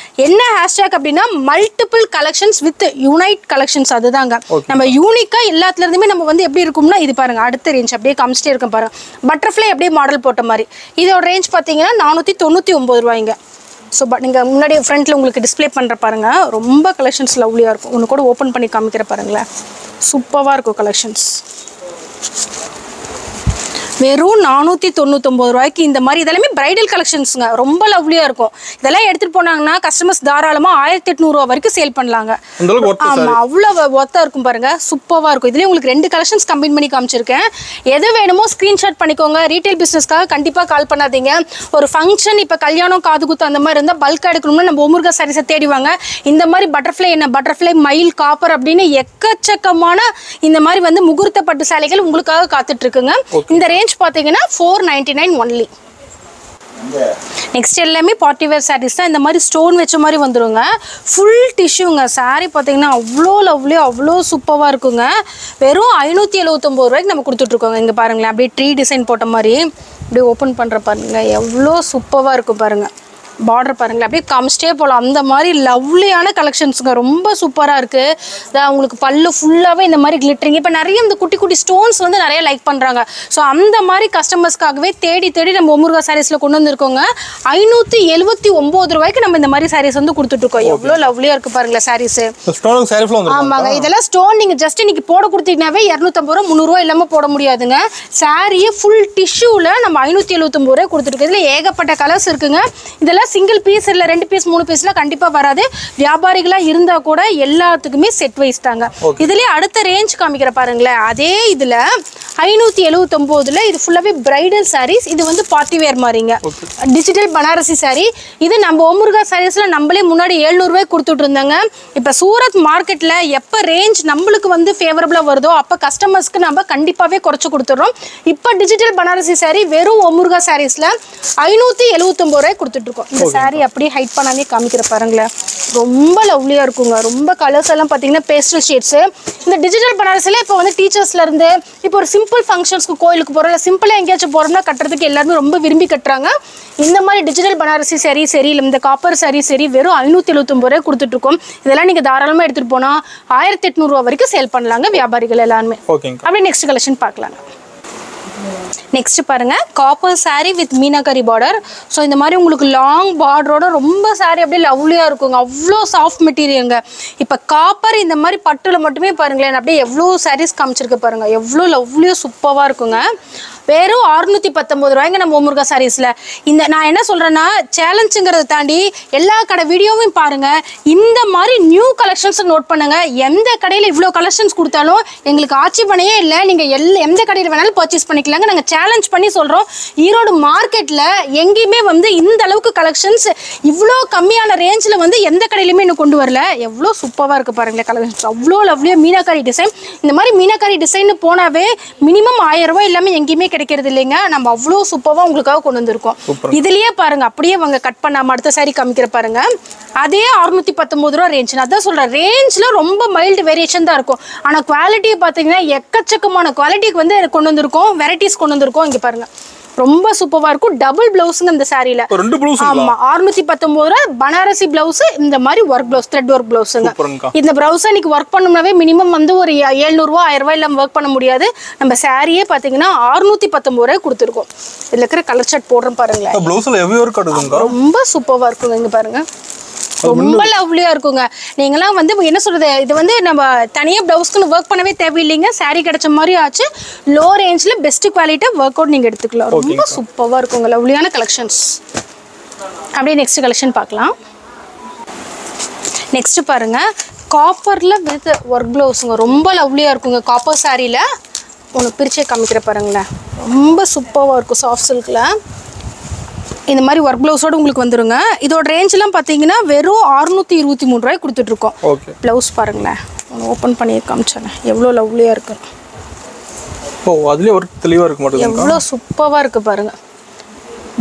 Speaker 1: என்ன ஹேஷ்டேக் அப்படின்னா multiple collections with unite collections. அதுதாங்க நம்ம யூனிக்காக எல்லாத்துலேருந்துமே நம்ம வந்து எப்படி இருக்கும்னா இது பாருங்கள். அடுத்த ரேஞ்ச் அப்படியே காமிச்சிட்டே இருக்கும் பாருங்கள். பட்டர்ஃப்ளை அப்படியே மாடல் போட்ட மாதிரி. இதோட ரேஞ்ச் பார்த்தீங்கன்னா 499 ரூபாய்ங்க. ஸோ நீங்கள் முன்னாடி ஃப்ரண்ட்டில் உங்களுக்கு டிஸ்பிளே பண்ணுற பாருங்கள். ரொம்ப கலெக்ஷன்ஸ் லவ்லியாக இருக்கும். ஒன்று கூட ஓப்பன் பண்ணி காமிக்கிற பாருங்களேன். சூப்பராக இருக்கும் கலெக்ஷன்ஸ். வெறும் 499 ரூபாய்க்கு இந்த மாதிரி இதெல்லாமே பிரைடல் கலெக்ஷன்ஸுங்க. ரொம்ப லவ்லியாக இருக்கும். இதெல்லாம் எடுத்துகிட்டு போனாங்கன்னா கஸ்டமர்ஸ் தாராளமாக 1800 ரூபா வரைக்கும் சேல் பண்ணலாங்க. ஆமாம், அவ்வளோ ஒர்த்தாக இருக்கும் பாருங்கள். சூப்பராக இருக்கும். இதுலேயே உங்களுக்கு 2 கலெக்ஷன்ஸ் கம்பைன் பண்ணி காமிச்சிருக்கேன். எது வேணுமோ ஸ்க்ரீன்ஷாட் பண்ணிக்கோங்க. ரீட்டைல் பிஸ்னஸ்க்காக கண்டிப்பாக கால் பண்ணாதீங்க. ஒரு ஃபங்க்ஷன் இப்போ கல்யாணம் காது குத்து அந்த மாதிரி இருந்தால் பல்காக எடுக்கணும்னா நம்ம ஓமுருகா சாரீஸை தேடிவாங்க. இந்த மாதிரி பட்டர்ஃப்ளை என்ன பட்டர்ஃப்ளை மயில் காப்பர் அப்படின்னு எக்கச்சக்கமான இந்த மாதிரி வந்து முகூர்த்த பட்டு சேலைகள் உங்களுக்காக காத்துட்ருக்குங்க. இந்த ரேஞ்ச் பார்த்தீங்கன்னா 499 ஒன்லி. நெக்ஸ்ட் எல்லாமே பார்ட்டி வேர் சாரீஸ் தான். இந்த மாதிரி ஸ்டோன் வச்ச மாதிரி வந்துருங்க. ஃபுல் டிஷ்யூங்க. சாரீ பார்த்தீங்கன்னா அவ்வளோ லவ்லியாக அவ்வளோ சூப்பராக இருக்குங்க. வெறும் 579 ரூபாய்க்கு நம்ம கொடுத்துட்ருக்கோங்க. இங்கே பாருங்களேன், அப்படியே ட்ரீ டிசைன் போட்ட மாதிரி அப்படியே ஓப்பன் பண்ணுற பாருங்க. எவ்வளோ சூப்பராக இருக்கும் பாருங்கள். பார்டர் பாருங்களேன், அப்படியே காமிச்சிட்டே போகலாம். அந்த மாதிரி லவ்லியான கலெக்ஷன்ஸுங்க. ரொம்ப சூப்பராக இருக்குது. அதான் உங்களுக்கு பல்லு ஃபுல்லாகவே இந்த மாதிரி கிளிட்டரிங். இப்போ நிறைய இந்த குட்டி குட்டி ஸ்டோன்ஸ் வந்து நிறைய லைக் பண்ணுறாங்க. ஸோ அந்த மாதிரி கஸ்டமர்ஸ்க்காகவே தேடி நம்ம ஓமுருகா சாரீஸில் கொண்டு வந்திருக்கோங்க. 579 ரூபாய்க்கு நம்ம இந்த மாதிரி சாரீஸ் வந்து கொடுத்துட்ருக்கோம். எவ்வளோ லவ்லியாக இருக்குது பாருங்களேன் சாரீஸு. ஆமாங்க, இதெல்லாம் ஸ்டோன் நீங்கள் ஜஸ்ட் இன்னைக்கு போட கொடுத்தீங்கன்னாவே 250 ரூபா 300 ரூபா இல்லாமல் போட முடியாதுங்க. சாரியை ஃபுல் டிஷ்யூவில் நம்ம 579 ரூபாய் கொடுத்துருக்கோம். இதில் ஏகப்பட்ட கலர்ஸ் இருக்குங்க. இதெல்லாம் சிங்கிள் பீஸ் இல்லை 2 பீஸ் 3 பீஸ்லாம் கண்டிப்பாக வராது. வியாபாரிகளாக இருந்தால் கூட எல்லாத்துக்குமே செட் வைஸ் தாங்க. இதுலேயே அடுத்த ரேஞ்ச் காமிக்கிற பாருங்களேன். அதே இதில் 579 இது ஃபுல்லாகவே பிரைடல் சாரீஸ். இது வந்து பார்ட்டி வேர் மாதிரிங்க. டிஜிட்டல் பனாரசி சாரீ. இது நம்ம ஓமுருகா சாரீஸில் நம்மளே முன்னாடி 700 ரூபாய்க்கு கொடுத்துட்டு இருந்தாங்க. இப்போ சூரத் மார்க்கெட்டில் எப்போ ரேஞ்ச் நம்மளுக்கு வந்து ஃபேவரபுளாக வருதோ அப்போ கஸ்டமர்ஸ்க்கு நம்ம கண்டிப்பாகவே குறைச்சி கொடுத்துட்றோம். இப்போ டிஜிட்டல் பனாரசி சாரீ வெறும் ஓமுருகா சாரீஸில் 579 ரூபாய்க்கு கொடுத்துட்ருக்கோம். இந்த சாரீ அப்படியே ஹைட் பண்ணாமே காமிக்கிற பாருங்களேன். ரொம்ப லவ்லியாக இருக்குங்க. ரொம்ப கலர்ஸ் எல்லாம் பார்த்தீங்கன்னா பேஸ்டல் ஷேட்ஸு. இந்த டிஜிட்டல் பனாரஸில் இப்போ வந்து டீச்சர்ஸ்லேருந்து இப்போ ஒரு சிம்பிள் ஃபங்க்ஷன்ஸ்க்கு கோயிலுக்கு போகிறோம் இல்லை சிம்பிளாக எங்கேயாச்சும் போகிறோம்னா கட்டுறதுக்கு எல்லாருமே ரொம்ப விரும்பி கட்டுறாங்க. இந்த மாதிரி டிஜிட்டல் பனாரசி சரி இல்லை இந்த காப்பர் சாரீ சரி வெறும் 579 ரூபாய் கொடுத்துட்ருக்கோம். இதெல்லாம் நீங்கள் தாராளமாக எடுத்துகிட்டு போனால் 1800 ரூபா வரைக்கும் சேல் பண்ணலாங்க வியாபாரிகள் எல்லாருமே. அப்படியே நெக்ஸ்ட் கலெக்ஷன் பார்க்கலாங்க. நெக்ஸ்ட் பாருங்க copper saree with meenakari border. So இந்த மாதிரி உங்களுக்கு லாங் பார்டரோட ரொம்ப saree அப்படியே லவ்லியா இருக்குங்க. அவ்வளோ சாஃப்ட் மெட்டீரியலுங்க. இப்போ காப்பர் இந்த மாதிரி பட்டுல மட்டுமே பாருங்களேன் அப்படியே எவ்வளோ sarees காமிச்சிருக்கு பாருங்க. எவ்வளோ லவ்லியா சூப்பராக இருக்குங்க. வெறும் 619 ரூபாய்ங்க நம்ம ஓமுருகா சாரீஸ்ல. இந்த நான் என்ன சொல்றேன்னா சேலஞ்சுங்கிறத தாண்டி எல்லா கடை வீடியோவும் பாருங்க. இந்த மாதிரி நியூ கலெக்ஷன்ஸ் நோட் பண்ணுங்க. எந்த கடையில் இவ்வளோ கலெக்ஷன்ஸ் கொடுத்தாலும் எங்களுக்கு ஆட்சேபனையே இல்லை. நீங்க எந்த கடையில் வேணாலும் பர்ச்சேஸ் பண்ணிக்கலாங்க. நாங்கள் சேலஞ்ச் பண்ணி சொல்றோம். ஈரோடு மார்க்கெட்ல எங்கேயுமே வந்து இந்த அளவுக்கு கலெக்ஷன்ஸ் இவ்வளோ கம்மியான ரேஞ்சில் வந்து எந்த கடையிலுமே இன்னும் கொண்டு வரல. எவ்வளோ சூப்பராக இருக்கு பாருங்களேன் கலெக்ஷன்ஸ். அவ்வளோ லவ்லியா மீனாக்காரி டிசைன். இந்த மாதிரி மீனாக்காரி டிசைன் போனாவே மினிமம் 1000 ரூபாய் இல்லாமல் எங்கேயுமே கிடைக்கிறது இல்லைங்க. நம்ம அவ்வளோ சூப்பராக உங்களுக்காக கொண்டு வந்திருக்கோம். இதுலயே பாருங்க அப்படியே அவங்க கட் பண்ணாம அடுத்த சாரி காமிக்கிற பாருங்க. அதே 619 ரூபா ரேஞ்ச். நான் அதான் சொல்றேன் ரேஞ்ச்ல ரொம்ப மைல்டு வேரியேஷன் தான் இருக்கும். ஆனால் குவாலிட்டியை பார்த்தீங்கன்னா எக்கச்சக்கமான குவாலிட்டிக்கு வந்து கொண்டு வந்திருக்கோம். வெரைட்டிஸ் கொண்டு வந்திருக்கோம். இங்க பாருங்க ரொம்ப சூப்பரா இருக்கும். டபுள் பிளவுஸ்ங்க இந்த சாரியில. ஆமா 619 ரூபா பனாரசி பிளவுஸ். இந்த மாதிரி ஒர்க் பிளவுஸ் த்ரெட் ஒர்க் பிளவுஸ்ங்க. இந்த பிளவுஸ் இன்னைக்கு ஒர்க் பண்ணோம்னாவே மினிமம் வந்து ஒரு 700 ரூபா 1000 ரூபாய் இல்லாம ஒர்க் பண்ண முடியாது. நம்ம சாரியே பாத்தீங்கன்னா 619 ரூபாய் கொடுத்துருக்கோம். இதுல இருக்கிற கலர் ஷர்ட் போடுறோம் பாருங்களேன். ரொம்ப சூப்பரா இருக்குங்க. இங்க பாருங்க ரொம்ப லவ்லியா இருக்குங்க. நீங்களாம் வந்து என்ன சொல்றது இது வந்து நம்ம தனியாக பிளவுஸ்க்குன்னு ஒர்க் பண்ணவே தேவையில்லைங்க. சாரீ கிடைச்ச மாதிரி ஆச்சு. லோ ரேஞ்சில் பெஸ்ட் குவாலிட்டியாக ஒர்க் அவுட் நீங்கள் எடுத்துக்கலாம். ரொம்ப சூப்பராக இருக்குங்க. லவ்லியான கலெக்ஷன்ஸ். அப்படியே நெக்ஸ்ட் கலெக்ஷன் பார்க்கலாம். நெக்ஸ்ட் பாருங்க காப்பரில் வித் ஒர்க் ப்ளவுஸுங்க. ரொம்ப லவ்லியாக இருக்குங்க. காப்பர் சாரியில் ஒன்று பிரிச்சே காமிக்கிற பாருங்களேன். ரொம்ப சூப்பராக இருக்கும். சாஃப்ட் சில்கில் இந்த மாதிரி ஒர்க் ப்ளவுஸோடு உங்களுக்கு வந்துருங்க. இதோட ரேஞ்செலாம் பார்த்தீங்கன்னா வெறும் 623 ரூபாய் கொடுத்துட்ருக்கோம். ப்ளவுஸ் பாருங்களேன். ஒன்று ஓப்பன் பண்ணி காமிச்சேன். எவ்வளோ லவ்லியாக இருக்கு.
Speaker 2: அதுலேயே ஒர்க் தெளிவாக இருக்க மாட்டேங்குது.
Speaker 1: எவ்வளோ சூப்பராக இருக்குது பாருங்கள்.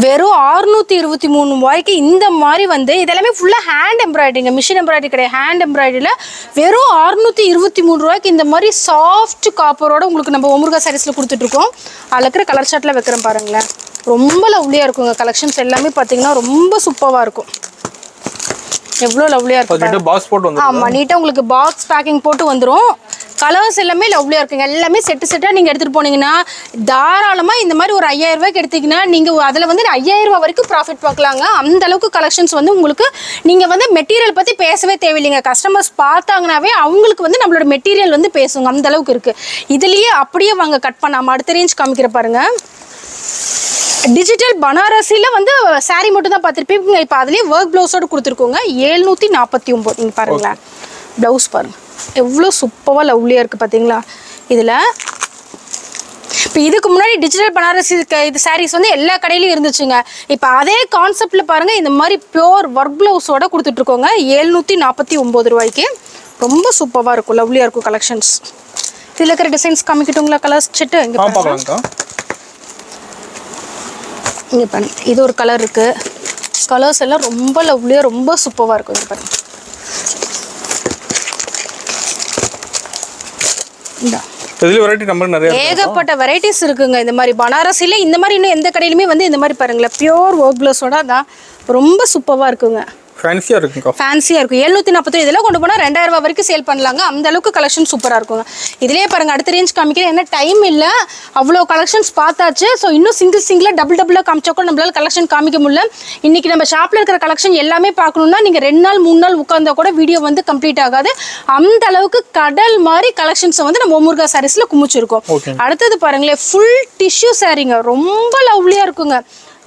Speaker 1: வெறும் 623 ரூபாய்க்கு இந்த மாதிரி வந்து இதெல்லாமே ஃபுல்லாக ஹேண்ட் எம்ப்ராய்டரிங்க. மிஷின் எம்ப்ராய்டரி கிடையாது. ஹேண்ட் எம்ப்ராய்டரியில் வெறும் 623 ரூபாய்க்கு இந்த மாதிரி சாஃப்ட் காப்பரோட உங்களுக்கு நம்ம ஓமுருகா சாரீஸில் கொடுத்துட்ருக்கோம். அதில் இருக்கிற கலர் ஷர்ட்டில் வைக்கிறேன் பாருங்களேன். ரொம்ப லவ்லியாக இருக்குங்க. கலெக்ஷன்ஸ் எல்லாமே பார்த்தீங்கன்னா ரொம்ப சூப்பராக இருக்கும். எவ்வளோ லவ்லியாக இருக்கும். ஆமாம் நீட்டாக உங்களுக்கு பாக்ஸ் பேக்கிங் போட்டு வந்துடும். கலர்ஸ் எல்லாமே லவ்லியாக இருக்குங்க. எல்லாமே செட்டாக நீங்கள் எடுத்துகிட்டு போனீங்கன்னா தாராளமாக இந்த மாதிரி ஒரு 5000 ரூபாய்க்கு எடுத்தீங்கன்னா நீங்கள் அதில் வந்து 5000 ரூபா வரைக்கும் ப்ராஃபிட் பார்க்கலாங்க. அந்த அளவுக்கு கலெக்ஷன்ஸ் வந்து உங்களுக்கு நீங்கள் வந்து மெட்டீரியல் பற்றி பேசவே தேவையில்லைங்க. கஸ்டமர்ஸ் பார்த்தாங்கனாவே அவங்களுக்கு வந்து நம்மளோட மெட்டீரியல் வந்து பேசுங்க. அந்த அளவுக்கு இருக்குது. இதுலேயே அப்படியே வாங்க கட் பண்ணாமல் அடுத்த ரேஞ்ச் காமிக்கிற பாருங்கள். டிஜிட்டல் பனாரசியில் வந்து சாரீ மட்டும் தான் பார்த்துருப்பீங்க. இப்போ அதுலேயே ஒர்க் ப்ளவுஸோடு கொடுத்துருக்கோங்க. 749. நீங்கள் பாருங்களேன் ப்ளவுஸ் பாருங்கள் எவ்வளோ சூப்பராக லவ்லியாக இருக்குது பார்த்தீங்களா. இதில் இப்போ இதுக்கு முன்னாடி டிஜிட்டல் பனாரசி இது சாரீஸ் வந்து எல்லா கடையிலையும் இருந்துச்சுங்க. இப்போ அதே கான்செப்டில் பாருங்கள் இந்த மாதிரி பியோர் ஒர்க் ப்ளவுஸோட கொடுத்துட்ருக்கோங்க. 749 ரூபாய்க்கு. ரொம்ப சூப்பராக இருக்கும். லவ்லியாக இருக்கும் கலெக்ஷன்ஸ். இதில் இருக்கிற டிசைன்ஸ் காமிக்கிட்டுங்களா கலர்ஸ் செட்டு இங்கே பார்க்கலாம். இங்கே பாருங்க இது ஒரு கலர் இருக்குது. கலர்ஸ் எல்லாம் ரொம்ப லவ்லியாக ரொம்ப சூப்பராக இருக்கும். இங்கே பாருங்க ஏகப்பட்ட வெரைட்டிஸ் இருக்குங்க. இந்த மாதிரி பனாரசியில் இந்த மாதிரி இன்னும் எந்த கடையிலுமே வந்து இந்த மாதிரி பாருங்களேன் பியோர் ஒர்க் ப்ளவுஸோட அதான் ரொம்ப சூப்பராக இருக்குங்க. ஃபேன்சியாக இருக்கும். 740 இதெல்லாம் கொண்டு போனால் 2000 ரூபா வரைக்கும் சேல் பண்ணலாங்க. அந்த அளவுக்கு கலெக்ஷன் சூப்பராக இருக்குங்க. இதுலேயே பாருங்கள் அடுத்த ரேஞ்ச் காமிக்கிறேன். என்ன டைம் இல்லை அவ்வளோ கலெக்ஷன்ஸ் பார்த்தாச்சு. ஸோ இன்னும் சிங்கிளாக டபுளாக காமிச்சா கூட நம்மளால கலெக்ஷன் காமிக்க முடியல. இன்றைக்கி நம்ம ஷாப்பில் இருக்கிற கலெக்ஷன் எல்லாமே பார்க்கணுன்னா நீங்கள் 2 நாள் 3 நாள் உட்காந்தா கூட வீடியோ வந்து கம்ப்ளீட் ஆகாது. அந்த அளவுக்கு கடல் மாதிரி கலெக்ஷன்ஸை வந்து நம்ம ஓமுருகா சாரீஸில் குமிச்சிருக்கோம். அடுத்தது பாருங்களேன் ஃபுல் டிஷ்யூ சாரீங்க. ரொம்ப லவ்லியாக இருக்குங்க.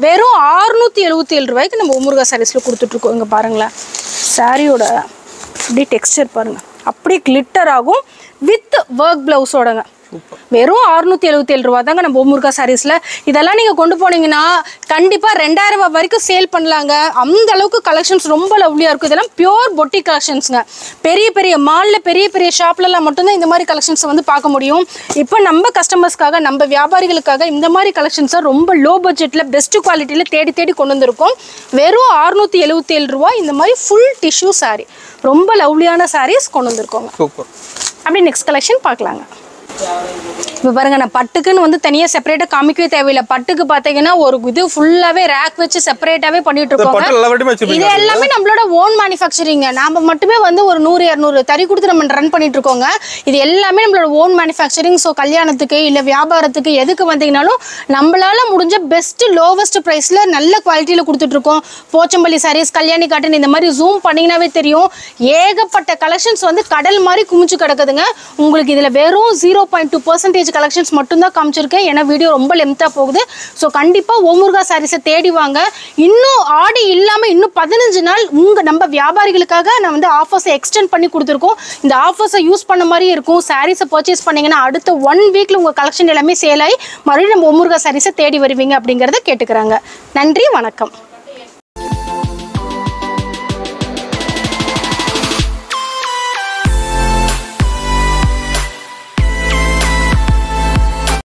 Speaker 1: வெறும் 677 ரூபாய்க்கு நம்ம ஓமுருகா சாரீஸில் கொடுத்துட்ருக்கோம். இங்கே பாருங்களேன் சாரியோட அப்படியே டெக்ஸ்டர் பாருங்கள். அப்படியே கிளிட்டர் ஆகும் வித் ஒர்க் ப்ளவுஸோடங்க. வெறும் 677 ரூபா தாங்க நம்ம ஓமுருகா சாரீஸில். இதெல்லாம் நீங்கள் கொண்டு போனீங்கன்னா கண்டிப்பாக 2000 ரூபா வரைக்கும் சேல் பண்ணலாங்க. அந்த அளவுக்கு கலெக்ஷன்ஸ் ரொம்ப லவ்லியாக இருக்கும். இதெல்லாம் பியோர் பொட்டிக் கலெக்ஷன்ஸுங்க. பெரிய பெரிய மாலில் பெரிய பெரிய ஷாப்லலாம் மட்டும்தான் இந்த மாதிரி கலெக்ஷன்ஸை வந்து பார்க்க முடியும். இப்போ நம்ம கஸ்டமர்ஸ்க்காக நம்ம வியாபாரிகளுக்காக இந்த மாதிரி கலெக்ஷன்ஸை ரொம்ப லோ பட்ஜெட்டில் பெஸ்ட் குவாலிட்டியில் தேடி தேடி கொண்டு வந்திருக்கோம். வெறும் 677 ரூபா இந்த மாதிரி ஃபுல் டிஷ்யூ சாரீ. ரொம்ப லவ்லியான சாரீஸ் கொண்டு வந்திருக்கோங்க. அப்படி நெக்ஸ்ட் கலெக்ஷன் பார்க்கலாங்க. இப்போ பாருங்க நான் பட்டுக்குன்னு வந்து தனியாக செப்பரேட்டாக காமிக்கவே தேவையில்லை. பட்டுக்கு பார்த்தீங்கன்னா ஒரு இது ஃபுல்லாகவே ரேக் வச்சு செப்பரேட்டாகவே பண்ணிட்டு இருக்கோம். இது எல்லாமே நம்மளோட ஓன் மேனுஃபேக்சரிங்க. நாம மட்டுமே வந்து ஒரு 100-200 தறி கொடுத்து நம்ம ரன் பண்ணிட்டு இருக்கோங்க. இது எல்லாமே நம்மளோட ஓன் மேனுஃபேக்சரிங். ஸோ கல்யாணத்துக்கு இல்லை வியாபாரத்துக்கு எதுக்கு வந்தீங்கன்னாலும் நம்மளால முடிஞ்ச பெஸ்ட் லோவஸ்ட் ப்ரைஸில் நல்ல குவாலிட்டியில் கொடுத்துட்டு இருக்கோம். போச்சம்பள்ளி சாரீஸ், கல்யாணி காட்டன் இந்த மாதிரி ஜூம் பண்ணிங்கனாவே தெரியும். ஏகப்பட்ட கலெக்ஷன்ஸ் வந்து கடல் மாதிரி குமிச்சு கிடக்குதுங்க. உங்களுக்கு இதில் வெறும் 0.2% கலெக்ஷன்ஸ் மட்டும்தான் காமிச்சிருக்கேன். ஏன்னா வீடியோ ரொம்ப லென்த்தாக போகுது. ஸோ கண்டிப்பாக ஓமுருகா சாரீஸை தேடி வாங்க. இன்னும் ஆடி இல்லாமல் இன்னும் 15 நாள் நம்ம வியாபாரிகளுக்காக நான் வந்து ஆஃபர்ஸை எக்ஸ்டெண்ட் பண்ணி கொடுத்துருக்கோம். இந்த ஆஃபர்ஸை யூஸ் பண்ண மாதிரியே இருக்கும். சாரீஸை பர்ச்சேஸ் பண்ணிங்கன்னா அடுத்த 1 வீக்கில் உங்கள் கலெக்ஷன் எல்லாமே சேல் ஆகி மறுபடியும் நம்ம ஓமுருகா சாரீஸை தேடி வருவீங்க அப்படிங்கிறத கேட்டுக்கிறாங்க. நன்றி, வணக்கம்.